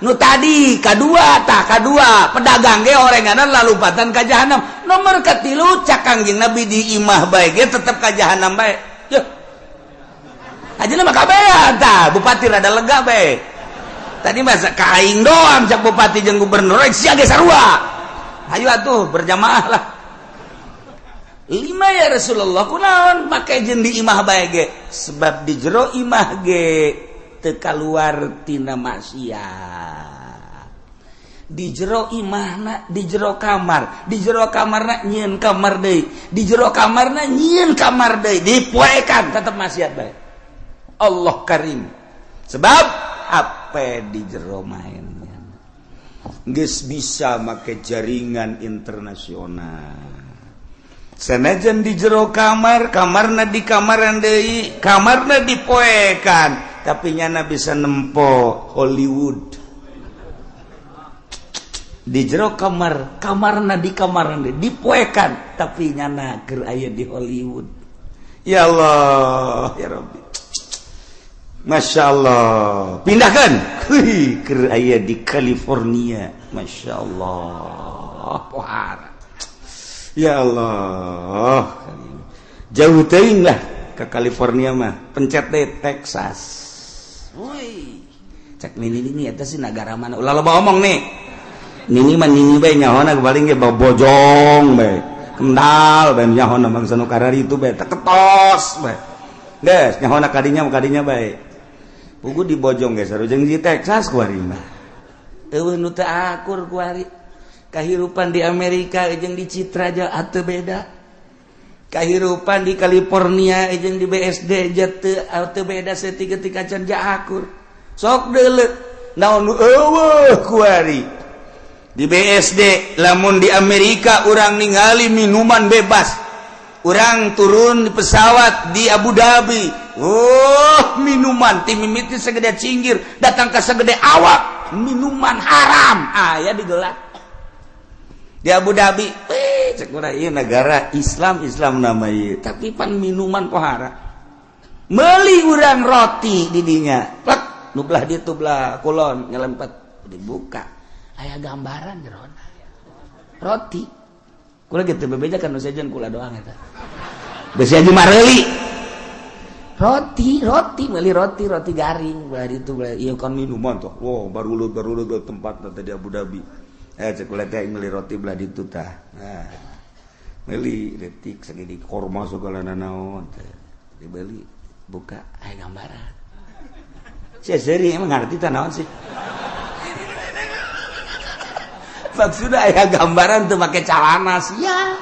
Nu tadi kadua pedagang ge orenganan lalumpatan ka jahanam. Nomor katilu cak Kangjeng Nabi di imah bae ge tetep ka jahanam bae. Yeuh. Ajeuna mah kabehan tah, bupati rada lega bae. Tadi masa kaing doang cak bupati jeung gubernur sia ge sarua. Hayu atuh berjamaah lah. 5 ya Rasulullah kunaon make jeung di imah bae ge sebab di jero imah ge teu kaluar tina maksiat. Di jero imahna di jero kamarna nyieun kamar deui, di jero kamarna nyieun kamar deui, dipoekan tetep maksiat bae. Allah Karim. Sebab apa di jero mainnya geus bisa make jaringan internasional. Sanajan di jero kamarna di kamaran deui, kamarna dipoekan, tapi nyana bisa nempo Hollywood. Di jero kamarna di kamaran deui, dipoekan, tapi nyana keur aya di Hollywood. Ya Allah, ya Rabbi. Masya Allah. Pindahkan. Keur aya di California. Masya Allah. Pohara. Ya Allah, jauh teuing lah ke California mah, pencet deh Texas. Woi, cek nini eta sih negara mana? Ulah loba omong nih. Nini mah nini bae nyahona paling ge bojong bae. Kendal bae nyahona bangsa nu karari itu bae teketos bae. Geus nyahona kadinya bae. Pugu di bojong geus sareng di Texas kuari mah. Eueuh nu teu akur kuari. Kahirupan di Amerika jeung di Citra aja atuh beda. Kahirupan di California jeung di BSD aja teu beda saeutik-eutik can akur. Sok deuleu naon nu eueuh kuari. Di BSD lamun di Amerika urang ningali minuman bebas. Urang turun di pesawat di Abu Dhabi. Minuman timimiti segede cinggir datang ke segede awak. Minuman haram. Aya digeulak. Di Abu Dhabi, cek urang ieu negara Islam nama ieu, tapi pan minuman pohara. Meuli urang roti di dinya. Plek, nu belah ditu belah kulon nyelempet dibuka. Aya gambaran jerona. Roti. Kula kitu bebejakan nu sajen kula doang eta. Geus aja mareuli. Roti, meuli roti garing belah ditu belah ieu kan minuman tuh. Wow, baru tempat tadi di Abu Dhabi. Cek ulah teh meuli roti belah ditu tah. Nah. Meuli letik sagede korma segala naon teh. Dibeli buka aya gambaran. Sia seri emang ngarti tah naon sih. Maksudna aya gambaran teu make calana sia.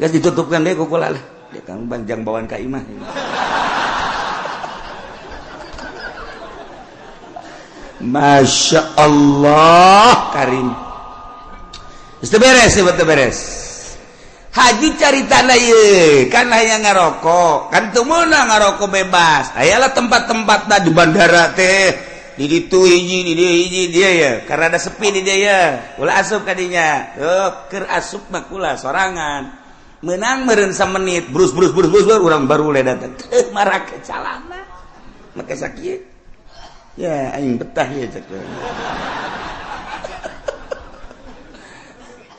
Geus ditutupkeun deui ku kula lah. Dia kan banjang bawaan ka imah. Masya Allah Karim. Itu beres. Haji caritana ye, kan hayang ngarokok, kan teu meunang ngarokok bebas. Ayalah tempat-tempat di bandara teh, di ditu hiji, di dieu hiji dia ya, karena ada sepi di dia ya. Ulah asup ka dinya. Keur asup mah kula sorangan. Meunang meureun samenit, brus urang baru le datang. Marah ke calana. Make sakieu. Ya, aing betah ya cek.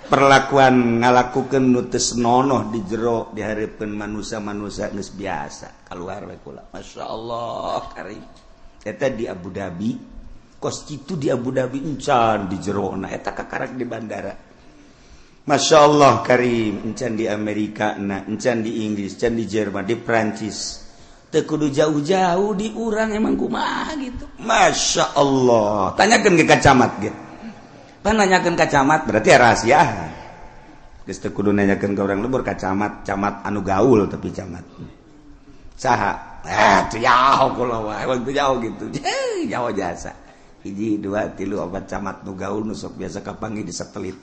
Perlakuan ngalakukeun nu teu senonoh di jero dihareupeun manusia-manusia geus biasa kaluar we kula. Masyaallah Karim. Eta di Abu Dhabi, kos kitu di Abu Dhabi encan di jerona eta kakarak di bandara. Masyaallah Karim, encan di Amerika na, encan di Inggris, encan di Jerman, di Prancis. Teu kudu jauh-jauh di urang emang kumaha gitu. Masyaallah. Tanyakeun ke kacamat ge. nanyakeun ka camat berarti ya rahasia. Geus teu kudu nanyakeun ka urang lembur ka camat anu gaul tapi camat. Saha? Teu jauh kula wae, teu jauh gitu. Jauh jasa. 1 2 3 4 camat nu gaul nu sok biasa kapanggih di satelit.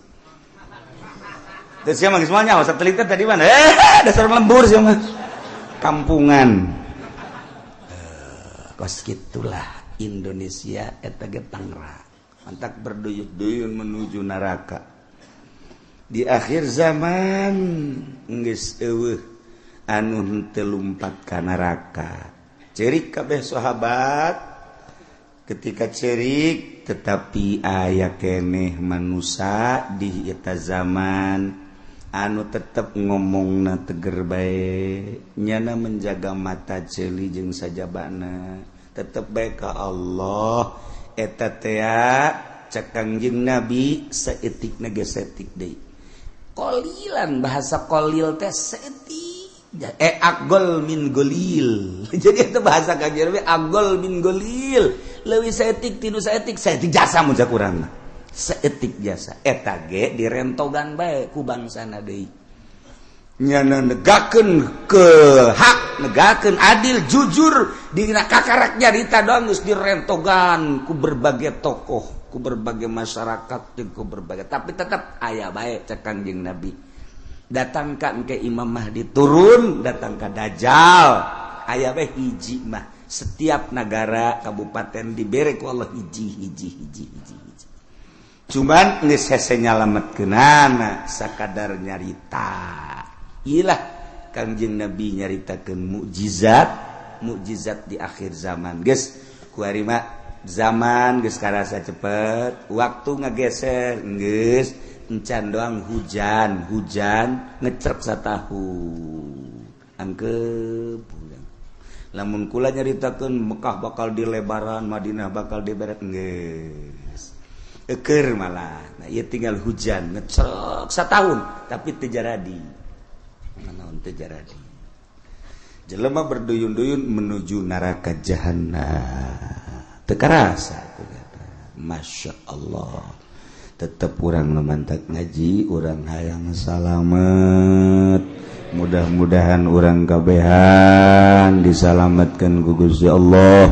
Terus sia mah geus moal nyaho satelit tadi mana? Dasar lembur sia mah. Kampungan. Kos gitulah Indonesia eta ge pangra. Mantak berduyun-duyun menuju neraka. Di akhir zaman geus eueuh anu henteu lumpat ka neraka. Cerik kabeh sahabat ketika cerik tetapi aya keneh manusia di eta zaman anu tetep ngomongna teger bae nyana menjaga mata ceuli jeung sajabana tetep bae ka Allah eta teh cek Kangjeng Nabi saeutikna ge saeutik deui qalilan bahasa qalil teh saeutik agol min golil jadi itu bahasa Kangjeng Nabi agol min golil leuwih saeutik tinu saeutik jasa mun cak urang mah saeutik jasa eta ge direntogan bae ku bangsana deui nyana negakeun ke hak negakeun adil jujur dina kakarak nyarita doang geus direntogan ku berbagai tokoh ku berbagai masyarakat jeung ku berbagai tapi tetap aya bae cek Kangjeng Nabi datang ka engke Imam Mahdi turun datang ka Dajjal aya bae hiji mah setiap negara kabupaten dibere ku Allah hiji cuman geus hese nyalametkeunana sakadar nyarita ilah Kangjeng Nabi nyaritakeun mukjizat di akhir zaman geus kuari mah zaman geus karasa cepet waktu ngageser geus encan doang hujan ngecerep satahun angkep lamun kula nyaritakeun Mekah bakal dilebaran Madinah bakal diberet geus eukeur malah nah ieu tinggal hujan ngecerep satahun tapi teu jaradi naon teu jaradi jelema berduyun-duyun menuju neraka jahanam teu karasa Masya Allah tetep urang mantak ngaji urang hayang salamet mudah-mudahan urang kabehan disalametkeun ku Gusti Allah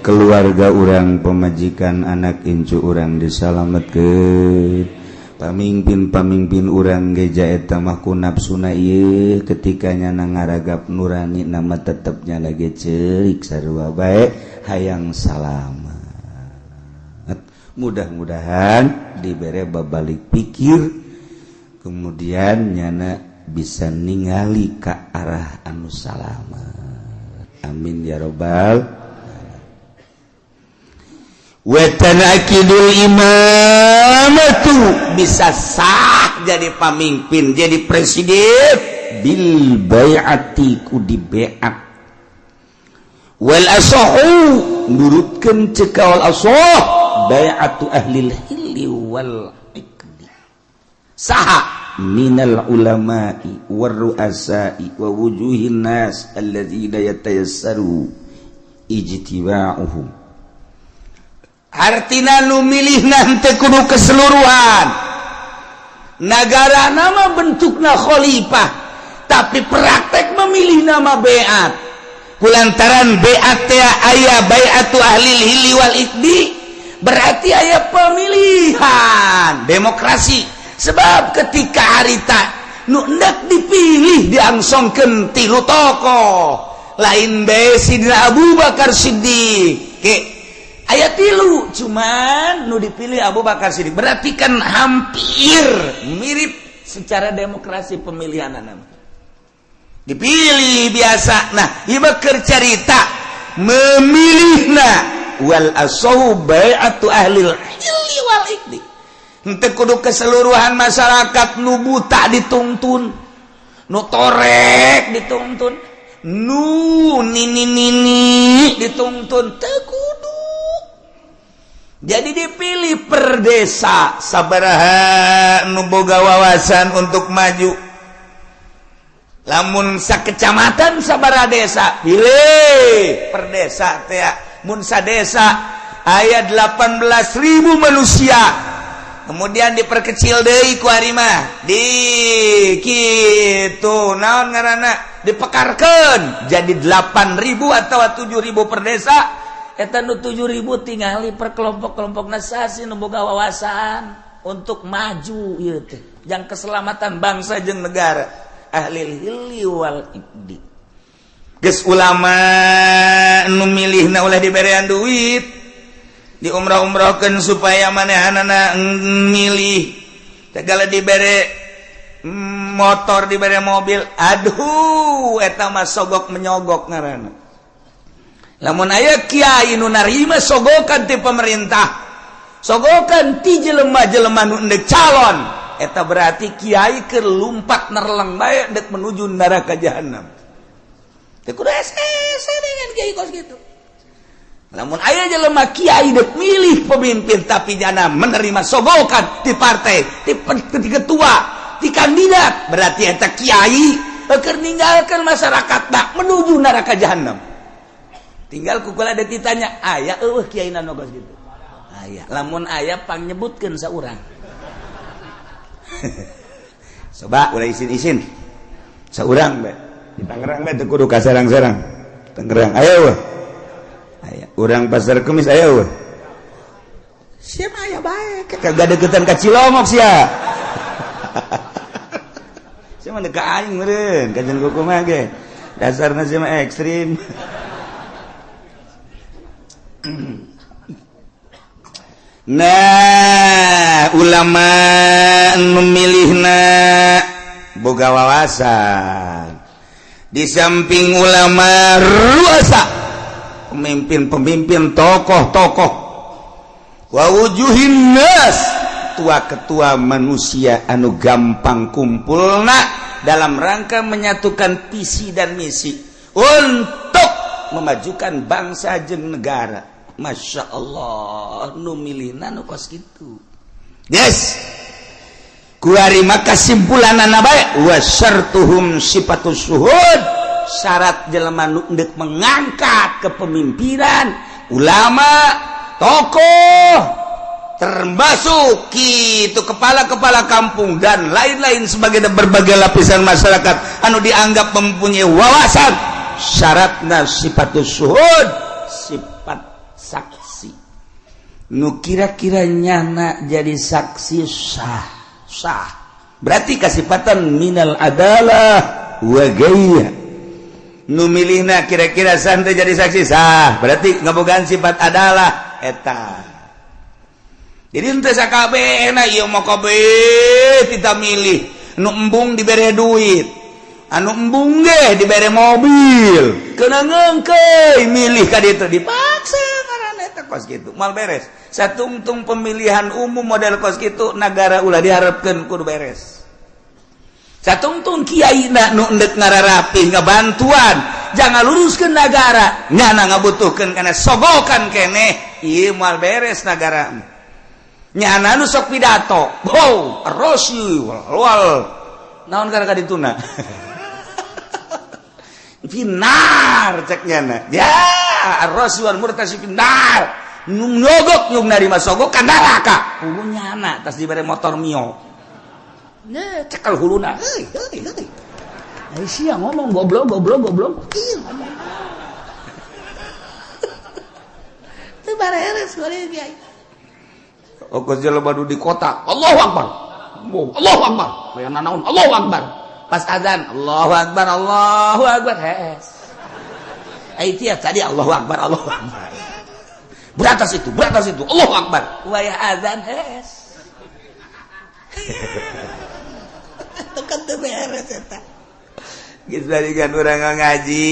keluarga urang pemajikan anak incu urang disalametkeun pamimpin urang geja eta mah ku nafsuna ieu ketika nyana ngaragap nurani nama tetepnya lagi ceurik sarua bae hayang salamet mudah-mudahan dibere babalik pikir kemudian nyana bisa ningali ka arah anu salamet amin ya rabbal wa tanakidul imamatu bisa sah jadi pamimpin jadi presiden bil bai'ati ku di bai'at wal asahu nurutkeun cekal asah bai'atu ahlil hilli wal iqdi saha minal ulama'i war ru'asa'i wa wujuhin nas alladzina yatayassaru ijtiba'uhum artina nu milihna teu kudu keseluruhan nagara nama bentukna khalifah tapi praktek memilih nama bai'at kulantaran bai'at teh aya bai'atu ahlil hilli wal iqdi berarti aya pemilihan demokrasi sebab ketika harita nu hendak dipilih diangsongkeun 3 tokoh lain bae Sidina Abu Bakar Siddiq aya 3 cuman nu dipilih Abu Bakar Siddiq berarti kan hampir mirip secara demokrasi pemilihan nama dipilih biasa nah ieu keur carita memilihna wal asahu bai'atu ahlil hilli wal iqdi henteu kudu keseluruhan masyarakat nu buta dituntun nu torek dituntun nu nini dituntun teu kudu jadi dipilih per desa sabaraha nu boga wawasan untuk maju lamun sakecamatan sabaraha desa pilih per desa teh mun sadesa aya 18.000 manusia kemudian diperkecil deui ku ari mah di kitu naon ngaranna dipekarkeun jadi 8.000 atau 7.000 per desa eta nu 7.000 tingali per kelompok-kelompokna sasi nu boga wawasan untuk maju ieu teh jang keselamatan bangsa jeung negara ahli hilli wal iqdi geus ulama nu milihna ulah diberean duit di umrah-umrahkeun supaya manehanana milih segala dibere motor dibere mobil aduh eta mah sogok menyogok ngaranna lamun aya kiai nu narima sogokan ti pemerintah sogokan ti jelema-jelema nu endek calon eta berarti kiai keur lumpat nerleng bae dek menuju neraka jahanam teu kudu ese dengan kiai kos kitu. Namun aya jelema kiai dek milih pemimpin tapi jana menerima sogokan di partai, di ketua, di kandidat, berarti eta kiai keur ninggalkeun masyarakat dak menuju neraka jahanam. Tinggal kukula ada ditanya, aya eueuh kiai nu geus kitu. Aya, lamun aya pang nyebutkeun saurang. Coba ulah isin-isin. Saurang bae. Di Tangerang bae teu kudu ka sarang-sarang. Tangerang aya weh. Aya urang pasar Kemis aya weh. Sia mah aya bae kagak deketan ka Cilongok sia. Sia mah ka aing meureun kajen kuku mah ge. Dasarna sia mah ekstrim. Nah, ulama nu milihna boga wawasan. Di samping ulama ruasa pemimpin-pemimpin tokoh-tokoh wa wujuhin nas tua-ketua manusia anu gampang kumpulna dalam rangka menyatukan visi dan misi untuk memajukan bangsa jeung negara. Masya Allah nu milihna nu kos kitu yes kuari maka simpulanana bae wa syartuhum sifatus syuhud syarat jelema nu endek mengangkat kepemimpinan ulama tokoh termasuk kitu kepala-kepala kampung dan lain-lain sebagai berbagai lapisan masyarakat anu dianggap mempunyai wawasan syaratna sifatus syuhud sifat saksi nu kira-kira nyana jadi saksi sah berarti kasifatan minal adalah wa gaya nu milihna kira-kira santai jadi saksi sah berarti ngabogaan sifat adalah eta jadi ente sakabehna ieu mah kabeh kita milih nu embung dibere duit anu embung ge dibere mobil keuna ngeungkeuy milih ka ditu dipaksa karana eta kos kitu mal beres satungtung pemilihan umum model kos kitu nagara ulah diharapkeun kudu beres satungtung kiaina nu endek ngararapi ngabantuan jangan luruskeun nagara nyana ngabutuhkeun kana sogokan keneh ieu mal beres nagara nyana nu sok pidato bow rosy wal naon gara dituna finar cek nyana ya ar-rasul murtasi finar nyogok nyung narima sogok ka neraka hulu nyana tas dibere motor mio nya cekal huluna heuy ai sia ngomong goblok ieu ngomong teu bareres goreng kiai okos jelema di kota Allahu akbar aya naon Allahu akbar pas azan Allahu akbar hes ai tiap tadi Allahu akbar beratas itu Allahu akbar wayah azan hes tekan teu beres eta geus balikan urang ngaji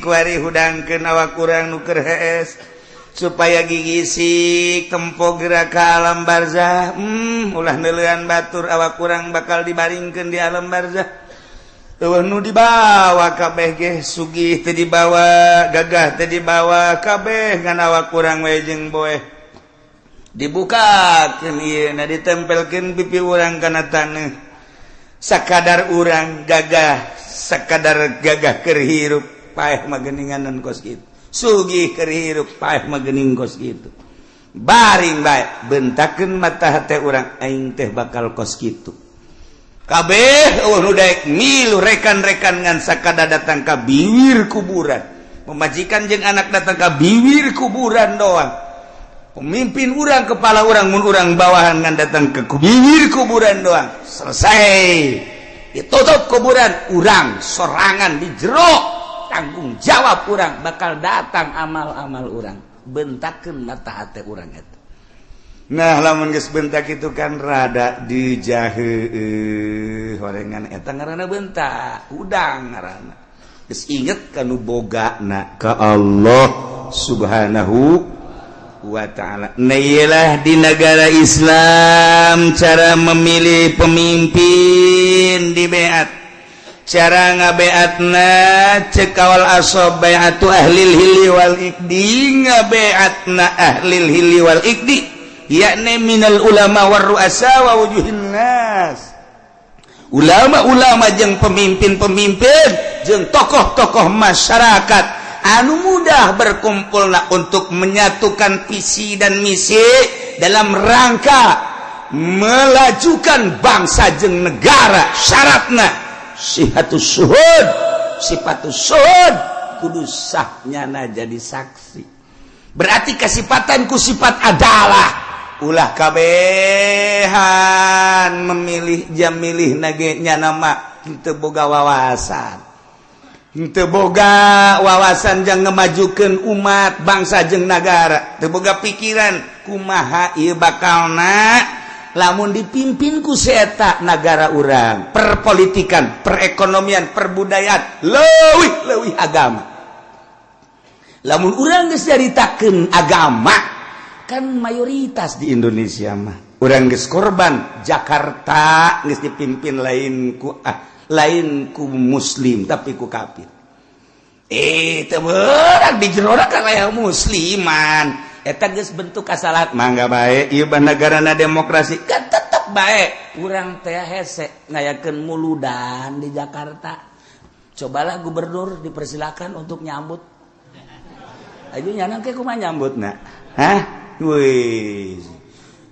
kuari hudangkeun awak urang nu keur hes supaya gigisi tempo gerak ka alam barzah ulah neuleuan batur awak urang bakal dibaringkeun di alam barzah eueuh nu dibawa kabeh ge sugih teu dibawa gagah teu dibawa kabeh ngan awak urang we jeung boeh dibukakeun ieu na ditempelkeun pipi urang kana taneuh sakadar urang gagah sakadar gagah keur hirup paeh mah geuninganan kos kitu sugih keur hirup paeh mah geuning kos kitu baring baik bentakeun mata hate urang aing teh bakal kos kitu kabeh nu daek milu rekan-rekan ngan sakada datang ka bibir kuburan pemajikan jeung anak datang ka bibir kuburan doang pemimpin urang kepala urang mun urang bawahan ngan datang ke bibir kuburan doang selesai ditutup kuburan urang sorangan di jero tanggung jawab urang bakal datang amal-amal urang bentakeun mata hate urang eta. Nah lamun geus bentak itu kan rada dijaheuh horengan eta ngaranna bentak udang ngaranna geus inget kanu bogana ka Allah Subhanahu wa ta'ala. Nah iyalah di negara Islam cara memilih pemimpin di beat cara ngabeatna cek awal asob beatu ahlil hili wal ikdi ngabeatna ahlil hili wal ikdi yakni minal ulama war ru'asa wa wujuhin nas ulama-ulama jeung pemimpin-pemimpin jeung tokoh-tokoh masyarakat anu mudah berkumpulna untuk menyatukan visi dan misi dalam rangka melajukan bangsa jeung negara syaratna sifatus suhud kudu sahnyana jadi saksi berarti kesifatan ku sifat adalah ulah kabehan memilih jam milih nage nya nama henteu boga wawasan henteu boga wawasan jang ngemajukeun umat bangsa jeung nagara teu boga pikiran kumaha ieu bakalna lamun dipimpin ku seeta negara urang perpolitikan perekonomian perbudayaan leuwih agama lamun urang geus nyaritakeun agama kan mayoritas di Indonesia mah urang geus korban Jakarta geus dipimpin lain ku muslim tapi ku kafir teu beurang di jero urang kaya musliman eta geus bentuk kasalahan mangga bae ieu negarana demokrasi kan tetep bae urang teh hese ngayakeun muludan di Jakarta cobalah gubernur dipersilakan untuk nyambut aja nyanang ke kumaha nyambutna wih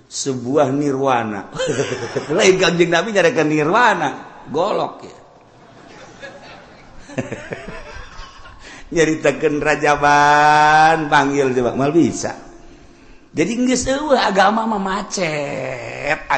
sebuah nirwana lain Kangjeng Nabi nyarekeun nirwana golok ya nyaritakeun rajaban panggil coba mal bisa jadi geus eueuh agama mah macet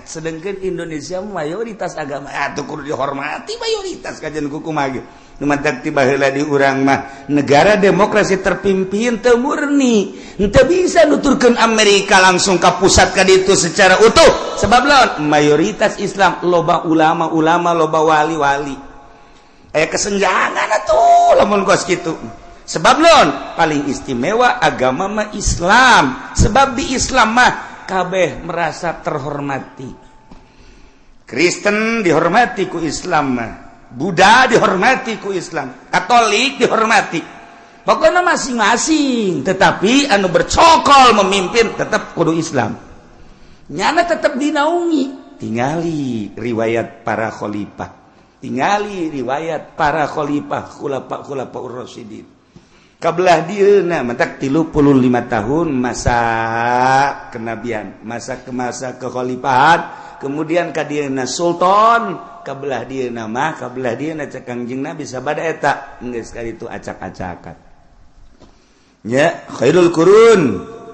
sedangkan Indonesia mayoritas agama atuh kudu dihormati mayoritas kajian kumaha ge nu mantak ti baheula di urang mah negara demokrasi terpimpin teu murni henteu bisa nuturkeun Amerika langsung ka pusat ka ditu secara utuh sebab lawan mayoritas Islam loba ulama loba wali-wali aya kesenjangan atuh lamun kos kitu sebab lawan paling istimewa agama mah Islam sebab di Islam mah kabeh merasa terhormati Kristen dihormati ku Islam mah Buddha dihormati ku Islam Katolik dihormati pokoknya masing-masing tetapi anu bercokol memimpin tetap kudu Islam nyana tetap dinaungi tingali riwayat para khalifah tingali riwayat para khalifah khulafa ur-rasyidin kabelah dieuna mentak 35 tahun masa kenabian masa kekhalifahan kemudian ka dieuna sultan kabelah dieuna mah kabelah dieuna cek Kangjeng Nabi sabada eta geus kali itu acak-acakan nya khairul qurun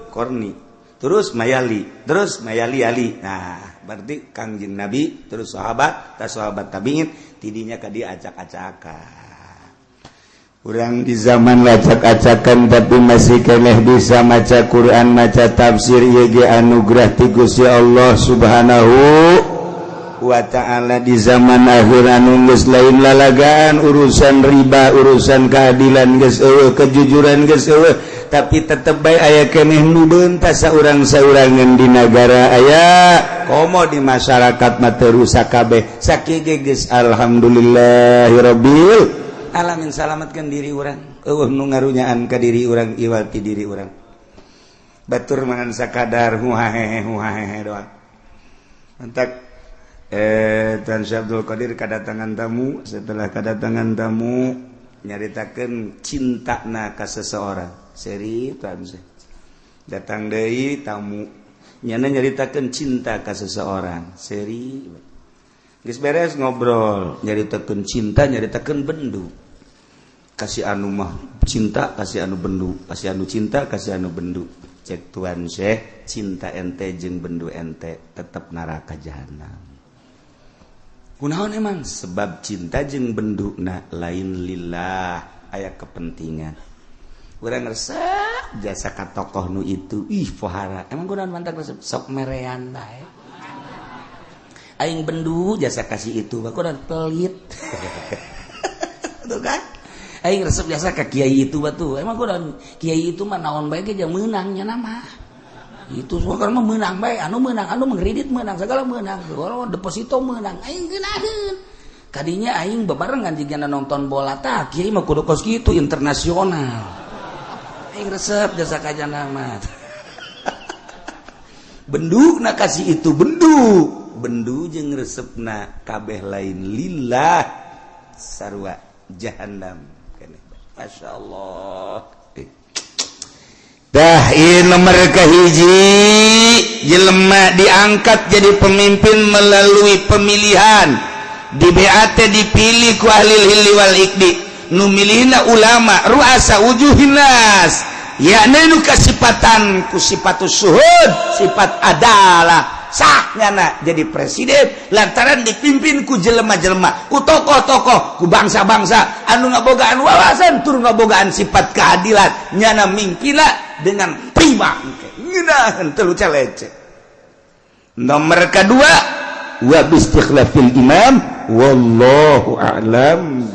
qarni terus mayali ali nah berarti Kangjeng Nabi terus sahabat tabiin tidinya ka dia acak-acakan urang di zaman acak-acakan tapi masih keneh bisa maca Quran maca tafsir ieu ge anugerah ti Gusti Allah Subhanahu wa ta'ala di zaman akhir anu geus lain lalagaan urusan riba urusan keadilan geus eueuh kejujuran geus eueuh tapi tetep bae aya keneh nu beunta saurang-saurangan di negara aya komo di masyarakat mah teu rusak kabeh sakieu geus alhamdulillahirabbil alamin salamatkeun diri urang eueuh nu ngarunyaan ka diri urang iwal ti diri urang batur mangan sakadar huhahehe doang mantak Tuan Syekh Abdul Qadir kedatangan tamu setelah kedatangan tamu nyaritakeun cintana ka seseorang seri Tuan Syekh datang deui tamu nyana nyaritakeun cinta ka seseorang seri geus beres ngobrol nyaritakeun cinta nyaritakeun bendu kasih anu mah cinta kasih anu bendu kasih anu cinta kasih anu bendu cek tuan Syekh cinta ente jeung bendu ente tetep neraka jahanam kunaon emang sebab cinta jeung benduna lain lillah aya kepentingan urang resep jasa ka tokoh nu itu pohara emang kunaon mantak resep sok merean bae aing bendu jasa kasih itu kunaon pelit tuh kan aing resep biasa ka kiai itu batu emang kunaon kiai itu mah naon bae ge meunangnya nama itu soalnya mah meunang bae anu mengkredit meunang segala meunang kalau deposito meunang aing geunaheun kadinya aing bebarengan jigana nonton bola tah kiai mah kudu kos kitu internasional aing resep jasa ka janama benduna kasih itu bendu jeung resepna kabeh lain lillah sarua jahannam masyaallah dah ieu nomor kahiji jelema diangkat jadi pemimpin melalui pemilihan di BAT dipilih ku ahli hilli wal ikdi nu milihna ulama ruasa wujuhinas yakni nu kasipatan ku sifatus suhud sifat adalah sahnyana jadi presiden lantaran dipimpin ku jelema-jelema ku tokoh-tokoh ku bangsa-bangsa anu ngabogaan wawasan tur ngabogaan sifat keadilan nyana mimpina dengan prima ngeunaheun teu calece nomor kedua wa bi istikhlafil imam wallahu a'lam